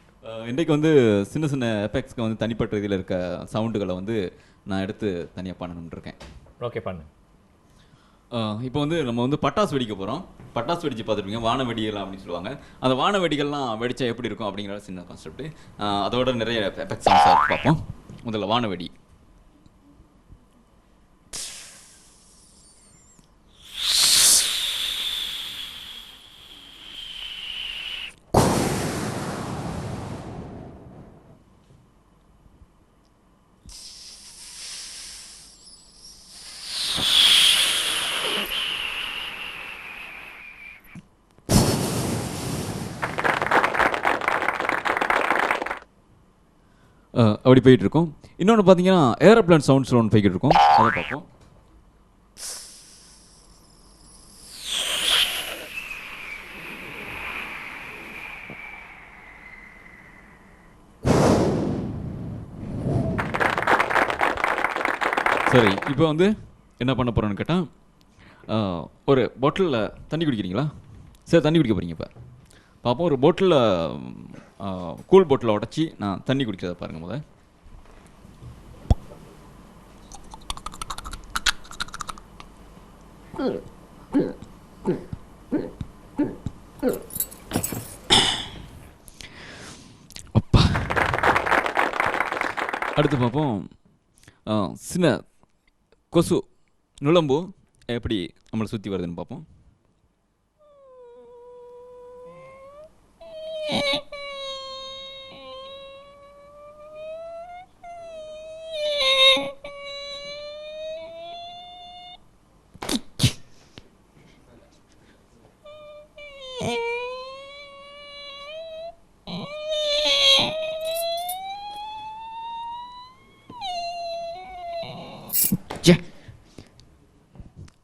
இன்றைக்கு வந்து சின்ன எஃபெக்ட்ஸ்க்கு வந்து தனிப்பட்ட இதில் இருக்க சவுண்டுகளை வந்து நான் எடுத்து தனியாக பண்ணணும்னு இருக்கேன். ஓகே பண்ணு. இப்போ வந்து நம்ம வந்து பட்டாசு வெடிக்க போகிறோம். பட்டாசு வெடிச்சு பார்த்துருப்பீங்க. வான வெடிகள் அப்படின்னு சொல்லுவாங்க. அந்த வான வெடிகள்லாம் வெடித்தா எப்படி இருக்கும் அப்படிங்கிற சின்ன கான்செப்ட். அதோட நிறைய எஃபெக்ட்ஸ் பார்ப்போம். முதல்ல வான வெடி. அப்படி போயிட்டு இருக்கோம். இன்னொன்று பார்த்தீங்கன்னா ஏரோப்ளேன் சவுண்ட்ஸில் ஒன்று போய்கிட்டு இருக்கோம், அதை பார்ப்போம். சரி, இப்போ வந்து என்ன பண்ண போகிறோன்னு கேட்டால், ஒரு பாட்டிலில் தண்ணி குடிக்கிறீங்களா? சரி, தண்ணி குடிக்க போகிறீங்க. இப்போ பார்ப்போம். ஒரு பாட்டிலில் கூல் பாட்டிலில் உடச்சி நான் தண்ணி குடிக்கிறத பாருங்கள். முதல் அப்பா. அடுத்து பார்ப்போம். சின்ன கொசு நுளம்பு எப்படி நம்மளை சுற்றி வருதுன்னு பார்ப்போம்.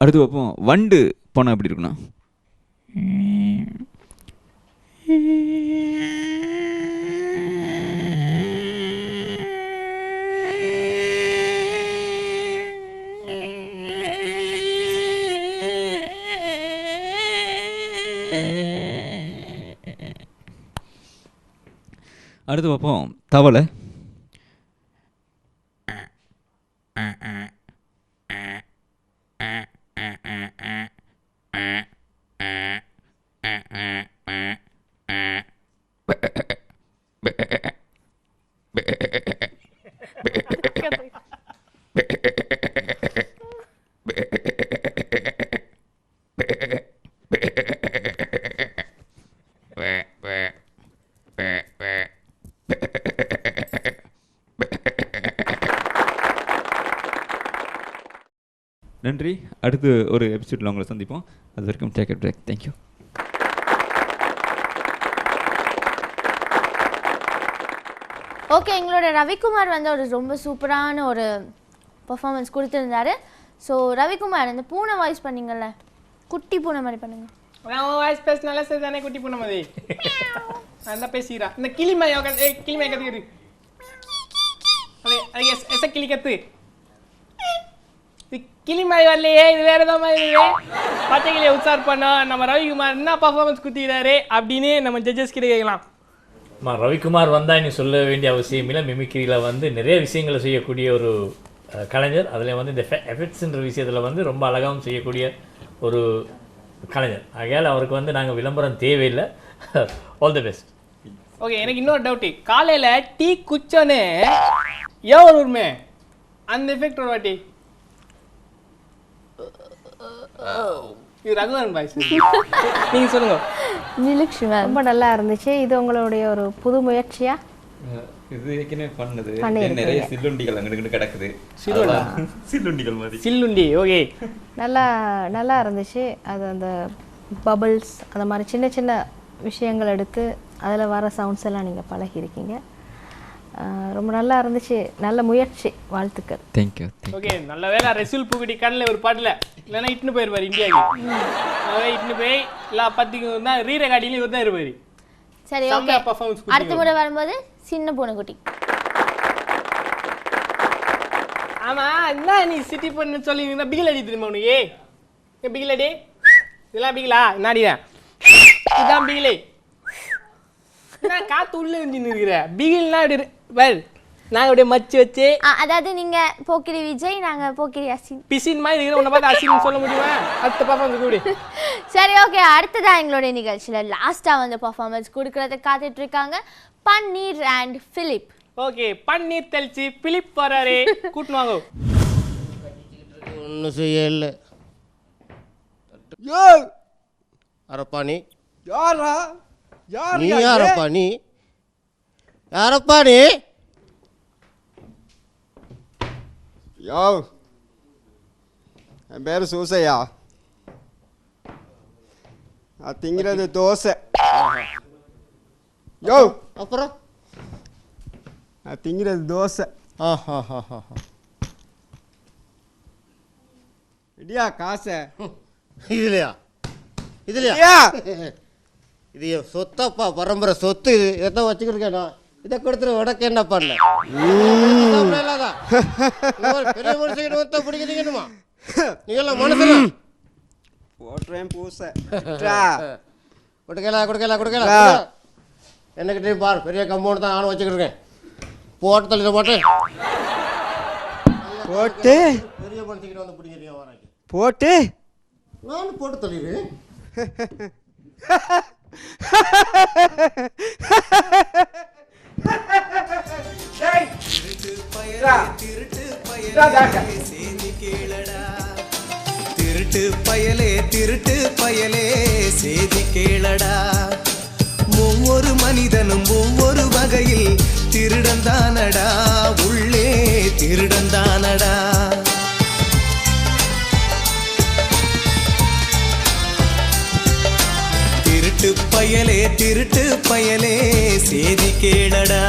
அடுத்து பார்ப்போம். வண்டு போனால் எப்படி இருக்குண்ணா? அடுத்து பார்ப்போம். தவளை. நன்றி. அடுத்து ஒரு எபிசோடில் உங்களை சந்திப்போம். அது வரைக்கும் take a break. Thank you. Okay, எங்களோட ரவிக்குமார் வந்து ஒரு ரொம்ப சூப்பரான ஒரு பர்ஃபார்மன்ஸ் கொடுத்துருந்தாரு. ஸோ ரவிக்குமார், இந்த பூனை வாய்ஸ் பண்ணீங்கல்ல, குட்டி பூனை மாதிரி பண்ணுங்க. வாய்ஸ் பேசினால சரி தானே, குட்டி பூனை மாதிரி அந்த பேசிக்கிறா. இந்த கிளிமை கிளிமை கற்றுக்கிட்டு எச கிளி கத்து. இது கிளிமாய் வரலையே, இது வேற ஏதாவது மாதிரி பார்த்தீங்களே. உற்சார் பண்ணா நம்ம ரவிக்குமார் என்ன பர்ஃபார்மன்ஸ் கொடுத்துக்கிறாரு அப்படின்னு நம்ம ஜட்ஜஸ் கிட்ட கேட்கலாம். ரவிக்குமார் வந்தால் நீ சொல்ல வேண்டிய அவசியம் இல்லை. மிமிக்ரியில் வந்து நிறைய விஷயங்களை செய்யக்கூடிய ஒரு கலைஞர். அதில் வந்து இந்த எஃபெக்ட்ஸுன்ற விஷயத்தில் வந்து ரொம்ப அழகாகவும் செய்யக்கூடிய ஒரு கலைஞர். ஆகையால் அவருக்கு வந்து நாங்கள் விளம்பரம் தேவையில்லை. All the best. ஓகே, எனக்கு இன்னொரு டவுட்டு. காலையில் டீ குச்சோன்னு எவ்வளோ வருமே அந்த எஃபெக்ட் ஒரு வாட்டி? இது ரகுவரன் பாய்ஸ், நீங்கள் சொல்லுங்க. நிலக்ஷ்மி ரொம்ப நல்லா இருந்துச்சு. இது உங்களுடைய ஒரு புது முயற்சியா? இது ஏற்கனவே பண்ணது. நிறைய சில்லுண்டிகள் அங்கிட்டு கிடக்குது. சில்லுண்டிகள் மாதிரி. சில்லுண்டி. ஓகே, நல்லா நல்லா இருந்துச்சு. அது அந்த பபிள்ஸ் அந்த மாதிரி சின்ன சின்ன விஷயங்கள் எடுத்து அதில் வர சவுண்ட்ஸ் எல்லாம் நீங்கள் பழகியிருக்கீங்க. ரொம்ப நல்லா இருந்துச்சு. நல்ல முயற்சி, வாழ்த்துக்கள். தேங்க்யூ. ஓகே, நல்ல வேலை ரசூல் பூக்குடி கண்ணில் ஒரு பாட்டில் இல்லைன்னா இட்டுன்னு போயிருப்பார் இந்தியாவுக்கு. அதாவது இட்டுன்னு போய் எல்லா பத்திக்கு தான் ரீ ரெக்கார்டிங்லேயும் இவர் தான் இருப்பார். சரி, ஓகே. அடுத்த முறை வரும்போது சின்ன பூனைக்குட்டி. ஆமாம், என்ன நீ சிட்டி பொண்ணு சொல்லி பிகில் அடி தெரியுமா உனக்கு? பிகில் அடி, இதெல்லாம் பிகிலா? என்ன அடிதான் இதுதான் பிகிலே. நான் காற்று உள்ளே இருந்துன்னு இருக்கிற பிகில்னா அப்படி வேறு நாங்கள் அப்படியே மச்சு வச்சு. அதாவது நீங்கள் போக்கிரி விஜய், நாங்கள் போக்கிரி அசின் பிசின் மாதிரி இருக்கிற உன்னை பார்த்து அசின்னு சொல்ல முடியுமா? அடுத்த பர்ஃபார்மன்ஸ் கூடி. சரி, ஓகே. அடுத்ததான் எங்களுடைய நிகழ்ச்சியில் லாஸ்ட்டாக வந்து பர்ஃபார்மன்ஸ் கொடுக்கறதுக்கு காத்துட்டு இருக்காங்க பன்னீர் அண்ட் பிலிப். ஓகே, பன்னீர் தெளிச்சு பிலிப் வராரு, கூட்டின்னு வாங்க. ஒன்றும் செய்யல. யோ அரப்பா நீ யாரா? யார் நீ யாரப்பா? நீ யாரப்பா? நீ யோ, என் பேர் சூசையா. நான் திங்கிறது தோசை. யோ, அப்புறம் நான் திங்கிறது தோசை. இடியா காசை இதுலையா இது என் சொத்தப்பா, பரம்பரை சொத்து. இது எதை வச்சுக்கிட்டு இதை கொடுத்துரு. உனக்கு என்ன பண்ண பெரிய மனுஷங்கிட்ட ஒருத்த பிடிக்கிறீங்கன்னுமா நீங்களாம் மனுஷனா? போட்டுறேன் பூசை. கொடுக்கல என்னக்கிட்டே பார். பெரிய கம்பவுண்ட் தான் நானும் வச்சுக்கிட்டு போட்டு தள்ளிட போட்டு பெரிய மனுஷங்கிட்ட வந்து பிடிக்கிறீங்க வராங்க போட்டு நானும் போட்டு தள்ளிடுறேன். திருட்டு பயலே செய்தி கேளடா. ஒவ்வொரு மனிதனும் ஒவ்வொரு வகையில் திருடந்தானடா, உள்ளே திருடந்தானடா. திருட்டு பயலே செய்தி கேளடா.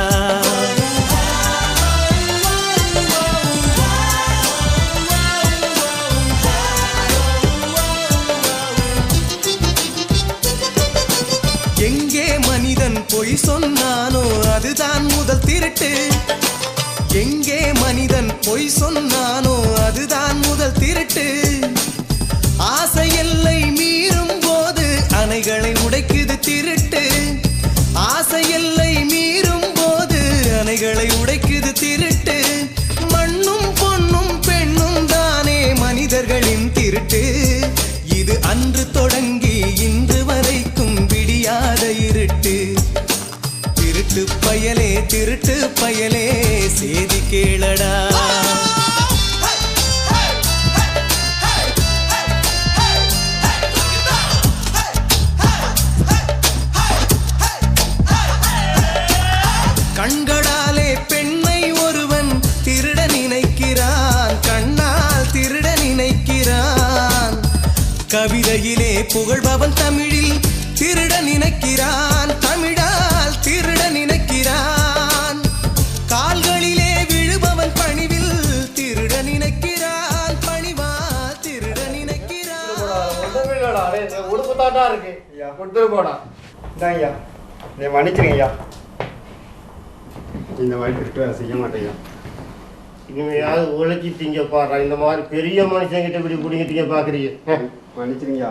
எங்கே மனிதன் பொய் சொன்னானோ அதுதான் முதல் திருட்டு. எங்கே மனிதன் பொய் சொன்னானோ அதுதான் முதல் திருட்டு. ஆசை எல்லை மீறும் போது அணைகளை உடைக்குது திருட்டு. ஆசை எல்லை மீறும் போது அணைகளை உடைக்குது திருட்டு. மண்ணும் பொன்னும் பெண்ணும் தானே மனிதர்களின் திருட்டு. இது அன்று தொடங்கி இன்று வரைக்கும் விடியாத இருட்டு. திருட்டு பயலே செய்தி கேளடா. கண்களாலே பெண்ணை ஒருவன் திருட நினைக்கிறான், கண்ணால் திருட நினைக்கிறான். கவிதையிலே புகழ்பவன் தமிழில் திருட நினைக்கிறான், தமிழால் திருட நினைக்கிறான். கால்களிலே விழுபவன் பணிவில் திருட நினைக்கிறான், பணிவால் திருட நினைக்கிறான். உடுப்பு தாட்டா இருக்கு ஐயா, கொடுத்துட்டு போடா. இதான் ஐயா, நீ மன்னிச்சிருங்க ஐயா. இந்த மாதிரி திருட்டு செய்ய மாட்டேங்க. இனிமையாவது உழைச்சி திங்க பாடுறா. இந்த மாதிரி பெரிய மனுஷங்கிட்ட இப்படி பிடிங்க திங்க பார்க்குறீங்க. மன்னிச்சிருங்கய்யா.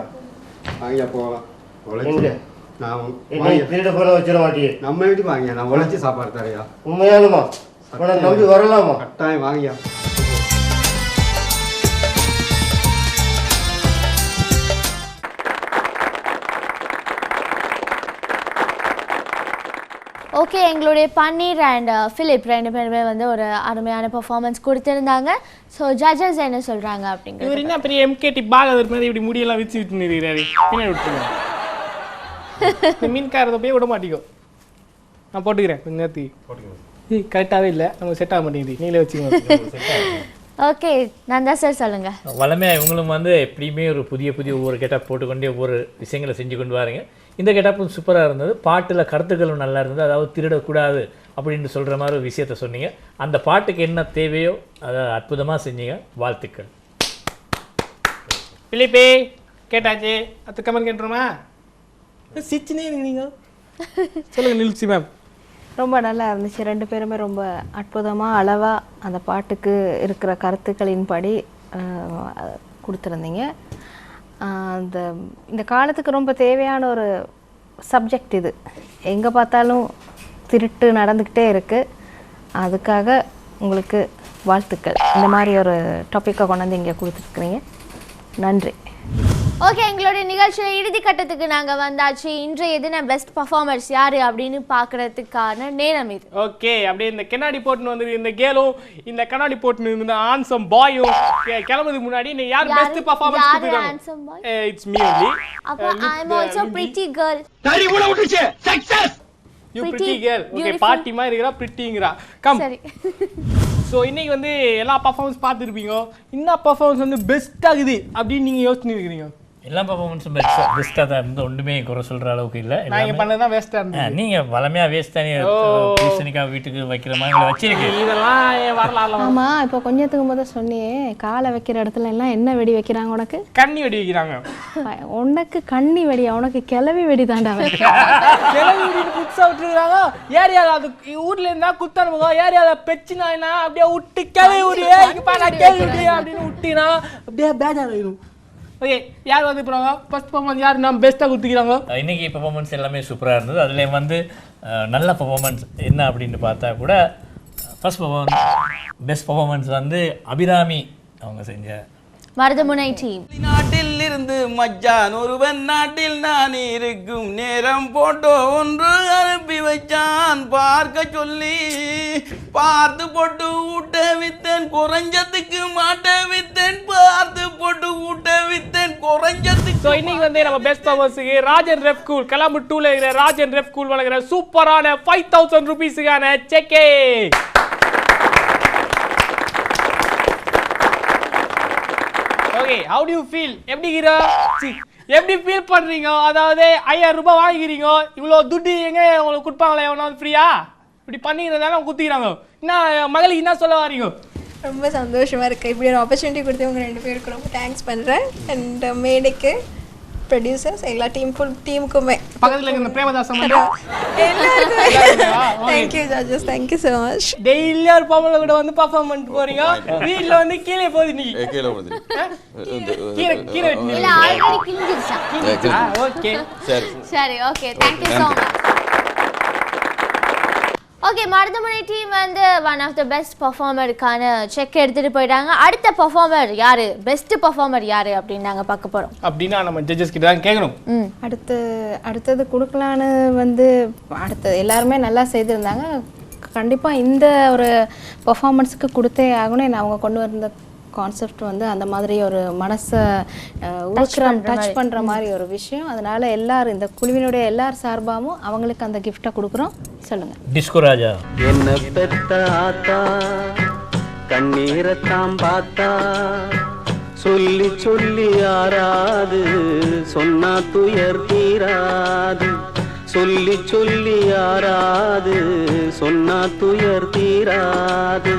வாங்கய்யா போகலாம். எங்க திருட போல வச்சிட மாட்டியே. நம்ம வீட்டுக்கு வாங்க, நான் உழைச்சி சாப்பாடு தரையா. உண்மையானுமா? நம்பி வரலாமா? கட்டாயம் வாங்கய்யா. ஓகே, எங்களுடைய பன்னீர் அண்ட் ஃபிலிப் ரெண்டு பேருமே வந்து ஒரு அருமையான பெர்ஃபார்மன்ஸ் கொடுத்துருந்தாங்க. ஸோ ஜட்ஜஸ் என்ன சொல்கிறாங்க அப்படிங்கிறது. இவர் என்ன பெரிய எம்கேடி பாகவர் மாதிரி இப்படி முடியெல்லாம் வச்சு விட்டு நிற்கிறாரு. பின்னாடி விட்டுருங்க. இந்த மீன்காரதை போய் விட மாட்டேங்கோ. நான் போட்டுக்கிறேன் கொஞ்சம் நேரத்துக்கு. கரெக்டாகவே இல்லை, நம்ம செட் ஆக மாட்டேங்குது. நீங்களே வச்சுக்கோங்க. ஓகே, நந்தா சார் சொல்லுங்கள். வளமையாக இவங்களும் வந்து எப்படியுமே ஒரு புதிய ஒவ்வொரு கெட்டப் போட்டுக்கொண்டே ஒவ்வொரு விஷயங்களை செஞ்சு கொண்டு வாருங்க. இந்த கெட்டப்பும் சூப்பராக இருந்தது. பாட்டில் கருத்துக்களும் நல்லா இருந்தது. அதாவது திருடக்கூடாது அப்படின்னு சொல்கிற மாதிரி ஒரு விஷயத்த சொன்னீங்க. அந்த பாட்டுக்கு என்ன தேவையோ அதை அற்புதமாக செஞ்சீங்க. வாழ்த்துக்கள். பிலிப்பே கேட்டாச்சு. அது கமெண்ட் கேட்டுருமா? சிச்சினே இருந்தீங்க. சொல்லுங்கள் நில்சி மேம். ரொம்ப நல்லா இருந்துச்சு. ரெண்டு பேருமே ரொம்ப அற்புதமாக அளவாக அந்த பாட்டுக்கு இருக்கிற கருத்துக்களின்படி கொடுத்துருந்தீங்க. இந்த காலத்துக்கு ரொம்ப தேவையான ஒரு சப்ஜெக்ட் இது. எங்கே பார்த்தாலும் திருட்டு நடந்துக்கிட்டே இருக்குது. அதுக்காக உங்களுக்கு வாழ்த்துக்கள். இந்த மாதிரி ஒரு டாப்பிக்கை கொண்டாந்து இங்கே கொடுத்துருக்குறீங்க. நன்றி. ஓகே, எங்களுடைய நிகழ்ச்சியில் இறுதி கட்டத்துக்கு நாங்கள் வந்தாச்சு. இன்றைய தினம் பெஸ்ட் பர்ஃபார்மர்ஸ் யார் அப்படின்னு பார்க்கறதுக்கான நேரம் இது. ஓகே, அப்படியே இந்த கண்ணாடி போட்டுன்னு வந்து இந்த கேலும் இந்த கண்ணாடி போட்டுன்னு இந்த ஆன்சம் பாயும் கிளம்புறதுக்கு முன்னாடி நீ யார் பெஸ்ட் பர்ஃபார்மன்ஸ் கொடுத்துருக்காங்க? It's me only. அப்போ I am also pretty girl. தடி கூட விட்டுச்சு. Success. You pretty girl. Okay, பாட்டி மாதிரி இருக்கறா, பிரிட்டிங்கறா. கம். சரி. ஸோ இன்னைக்கு வந்து எல்லா பர்ஃபார்மன்ஸ் பார்த்துருப்பீங்க. என்ன பர்ஃபார்மன்ஸ் வந்து பெஸ்ட்டாகுது அப்படின்னு நீங்கள் யோசிச்சுருக்கிறீங்க? எல்லா பர்ஃபார்மன்ஸும் பெஸ்ட்டாக தான் இருந்து ஒன்றுமே குறை சொல்கிற அளவுக்கு இல்லை. நான் பண்ணது தான் வேஸ்ட்டாக இருந்தது. நீங்கள் வளமையாக வேஸ்ட் தனி பூசணிக்காய் வீட்டுக்கு வைக்கிற மாதிரி வச்சிருக்கீங்க. இதெல்லாம் வரலாம். ஆமாம், இப்போ கொஞ்சத்துக்கு முதல் சொன்னியே காலை வைக்கிற இடத்துல எல்லாம் என்ன வெடி வைக்கிறாங்க உனக்கு? கண்ணி வெடி வைக்கிறாங்க. உனக்கு கண்ணி வெடியா? உனக்கு கிளவி வெடி தாண்டா. கிளவி வெடின்னு புதுசாக விட்டுருக்காங்க. ஏரியாவில் அது ஊரில் இருந்தால் குத்தனுங்க, ஏரியாவில் பெச்சுனா அப்படியே விட்டு கிளவி விடியே கேள்வி விடியா அப்படின்னு விட்டினா அப்படியே பேஜார் ஆயிடும். ஓகே, யார் வந்து இப்போ ஃபர்ஸ்ட் பர்ஃபார்மன்ஸ் யார் நம்ம பெஸ்ட்டாக கொடுத்துக்கிறாங்க? இன்றைக்கி பர்ஃபார்மன்ஸ் எல்லாமே சூப்பராக இருந்தது. அதுலேயும் வந்து நல்ல பர்ஃபார்மன்ஸ் என்ன அப்படின்னு பார்த்தா கூட ஃபர்ஸ்ட் பர்ஃபார்மன்ஸ் பெஸ்ட் பர்ஃபார்மன்ஸ் வந்து அபிராமி அவங்க செஞ்ச மருதமுனை டீம். நாட்டில் இருந்து மச்சான் ஒருவன் நாட்டில் நான் இருக்கும் நேரம் போட்டோ ஒன்று அனுப்பி வச்சான் பார்க்க சொல்லி பார்த்து போட்டு ஊட்ட வித்தேன் குறைஞ்சதுக்கு மாட்ட வித்தேன் பார்த்து போட்டு ஊட்ட வித்தேன் குறைஞ்சதுக்கு. ஸோ இன்னைக்கு வந்து நம்ம பெஸ்ட் பர்ஃபார்மன்ஸுக்கு ராஜன் ரெஃப் கூல் கலாம்பு 2ல இருக்கிற ராஜன் ரெஃப் கூல் வழங்குற சூப்பரான 5000 ரூபீஸுக்கான செக்கே. Okay, how do you feel? எப்படி ஹீரோ எப்படி ஃபீல் பண்றீங்க? அதாவது 5000 ரூபாய் வாங்கிக்கிறீங்க, இவ்வளோ துட்டு எங்க உங்களுக்கு கொடுப்பாங்களே எவனாவது ஃப்ரீயா? இப்படி பண்ணிக்கிறதால குத்திக்கிறாங்க. என்ன மகளுக்கு என்ன சொல்ல வரீங்க? ரொம்ப சந்தோஷமாக இருக்குது. இப்படி ஒரு ஆப்பர்ச்சுனிட்டி கொடுத்து உங்கள் 2 பேருக்கு ரொம்ப தேங்க்ஸ் பண்ணுறேன். அண்ட் மேடைக்கு ப்ரொடியூசர்ஸ் எல்லா டீமுக்குமே பக்கத்தில் இருக்கிற பிரேமதாசம் thank you judges, thank you so much. Daily ஒரு பொம்பளை கூட வந்து பர்ஃபார்ம் பண்ணிட்டு போறீங்க, வீட்டில் வந்து கீழே போகுது. நீ கீழே ஓகே சரி, okay, thank you so much. Okay, Maruthamunai team வந்து ஒன் ஆஃப் த பெஸ்ட் பர்ஃபார்மருக்கான செக் எடுத்துகிட்டு போயிட்டாங்க. அடுத்த பர்ஃபார்மர் யார், பெஸ்ட் பர்ஃபார்மர் யார் அப்படின்னு நாங்கள் பார்க்க போகிறோம். அப்படின்னா நம்ம ஜட்ஜஸ் கிட்ட தான் கேட்கணும். அடுத்தது கொடுக்கலான்னு வந்து அடுத்தது எல்லாருமே நல்லா செய்திருந்தாங்க. கண்டிப்பாக இந்த ஒரு பர்ஃபார்மன்ஸுக்கு கொடுத்தே ஆகணும். அவங்க கொண்டு வந்த கான்செப்ட் வந்து அந்த மாதிரி ஒரு மனசை டச் பண்ணுற மாதிரி ஒரு விஷயம். அதனால எல்லாரும் இந்த குழுவினுடைய எல்லார் சார்பாகவும் அவங்களுக்கு அந்த கிஃப்டை கொடுக்குறோம். சொல்லுங்க டிஸ்கோ ராஜா. என்ன பெத்த ஆத்தா கண்ணீரத்தாம் பார்த்தா சொல்லி சொல்லி யாராது சொன்னா துயர் தீராது சொல்லி சொல்லி யாராது சொன்னா துயர் தீராது.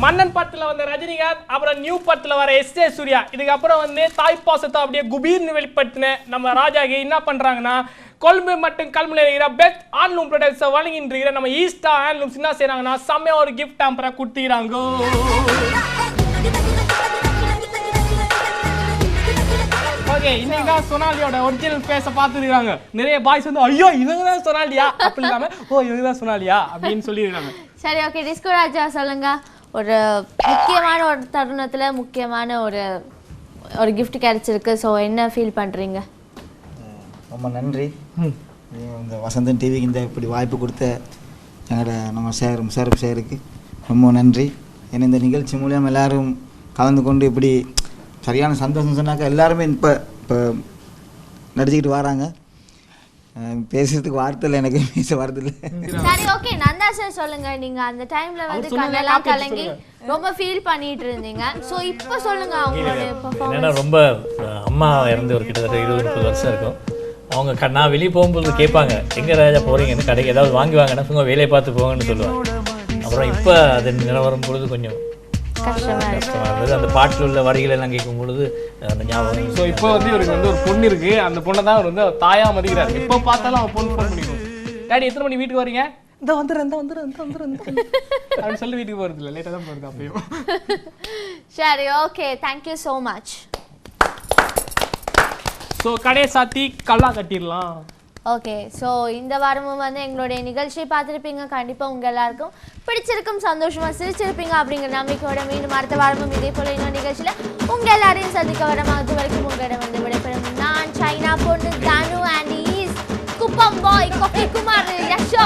மன்னன் படத்துல வந்த ரஜினிகாந்த், அப்புறம் நியூ படத்துல வர எஸ்.ஏ. சூர்யா, இதுக்கப்புறம் வந்து தாய்ப்பாசத்தை அப்படியே குபீர்னு வெளிப்படுத்தின நம்ம ராஜாக்கு என்ன பண்றாங்கன்னா, கொழும்பு மற்றும் கல்முனையில் இருக்கிற பெஸ்ட் ஹேண்ட்லூம் ப்ராடக்ட்ஸை வழங்கிட்டு இருக்கிற நம்ம ஈஸ்டா ஹேண்ட்லூம்ஸ் என்ன செய்யறாங்கன்னா செம்மையா ஒரு கிஃப்ட் ஹாம்பரை கொடுத்துக்கிறாங்க. ஓகே, இன்னைக்கு தான் சோனாலியோட ஒரிஜினல் ஃபேஸை பார்த்துருக்காங்க. நிறைய பாய்ஸ் வந்து ஐயோ இவங்க தான் சோனாலியா அப்படி இல்லாம ஓ இவங்க தான் சோனாலியா அப்படின்னு சொல்லியிருக்காங்க. சரி, ஓகே, டிஸ்கோ ராஜா சொல்லுங்க. ஒரு முக்கியமான ஒரு தருணத்தில் முக்கியமான ஒரு கிஃப்ட் கிடைச்சிருக்கு. ஸோ என்ன ஃபீல் பண்ணுறீங்க? ரொம்ப நன்றி. இந்த வசந்தன் டிவிக்கு இந்த இப்படி வாய்ப்பு கொடுத்த எங்களோட நம்ம சேருக்கு ரொம்ப நன்றி. ஏன்னா இந்த நிகழ்ச்சி மூலியம் எல்லோரும் கலந்து கொண்டு இப்படி சரியான சந்தோஷம் சொன்னாக்கா எல்லாருமே இப்போ நடிச்சுக்கிட்டு வராங்க. பேசுறதுக்கு வார்த்தை இல்லை, எனக்கு பேச வரதில்லை. சரி, ஓகே, நந்தா சார் சொல்லுங்க. நீங்க அந்த டைம்ல வந்து கண்ணெல்லாம் கலங்கி ரொம்ப ஃபீல் பண்ணிட்டு இருந்தீங்க. ஸோ இப்போ சொல்லுங்க அவங்களோட பெர்ஃபார்மன்ஸ். ஏன்னா ரொம்ப அம்மா இறந்து ஒரு கிட்டத்தட்ட 20-30 வருஷம் இருக்கும். அவங்க நான் வெளியே போகும்போது கேட்பாங்க எங்கே ராஜா போகிறீங்கன்னு, கடைக்கு ஏதாவது வாங்கி வாங்கினா சும்மா வேலையை பார்த்து போங்கன்னு சொல்லுவாங்க. அப்புறம் இப்போ அது நிலவரம் பொழுது கொஞ்சம் கஷ்டமாக இருந்தது. அந்த பாட்டில் உள்ள வரிகள் எல்லாம் கேட்கும் பொழுது அந்த ஞாபகம். ஸோ இப்போ வந்து இவருக்கு வந்து ஒரு பொண்ணு இருக்கு, அந்த பொண்ணை தான் அவர் வந்து தாயா மதிக்கிறாரு. இப்போ பார்த்தாலும் அவன் பொண்ணு ஃபோன் பண்ணிக்கணும், டாடி எத்தனை மணி வீட்டுக்கு வரீங்க, இந்த வந்துடுறேன் அப்படின்னு சொல்லி வீட்டுக்கு போகிறது இல்லை, லேட்டாக தான் போகிறது அப்பயும். சரி, okay, thank you so much. So கடையை சாத்தி கல்லா கட்டிடலாம். ஓகே, ஸோ இந்த வாரமும் வந்து எங்களுடைய நிகழ்ச்சியை பார்த்துருப்பீங்க. கண்டிப்பாக உங்கள் எல்லாருக்கும் பிடிச்சிருக்கும், சந்தோஷமாக சிரிச்சிருப்பீங்க அப்படிங்கிற நம்பிக்கையோட மீண்டும் அடுத்த வாரமும் இதே போல இன்னொரு நிகழ்ச்சியில் உங்கள் எல்லாரையும் சந்திக்க வரமாவது வரைக்கும் உங்களிடம் வந்து விடைபெறும் நான் சைனா பொண்ணு தானு அண்ட் ஈஸ் குப்பம் பாய் கோபி குமார் யஷோ.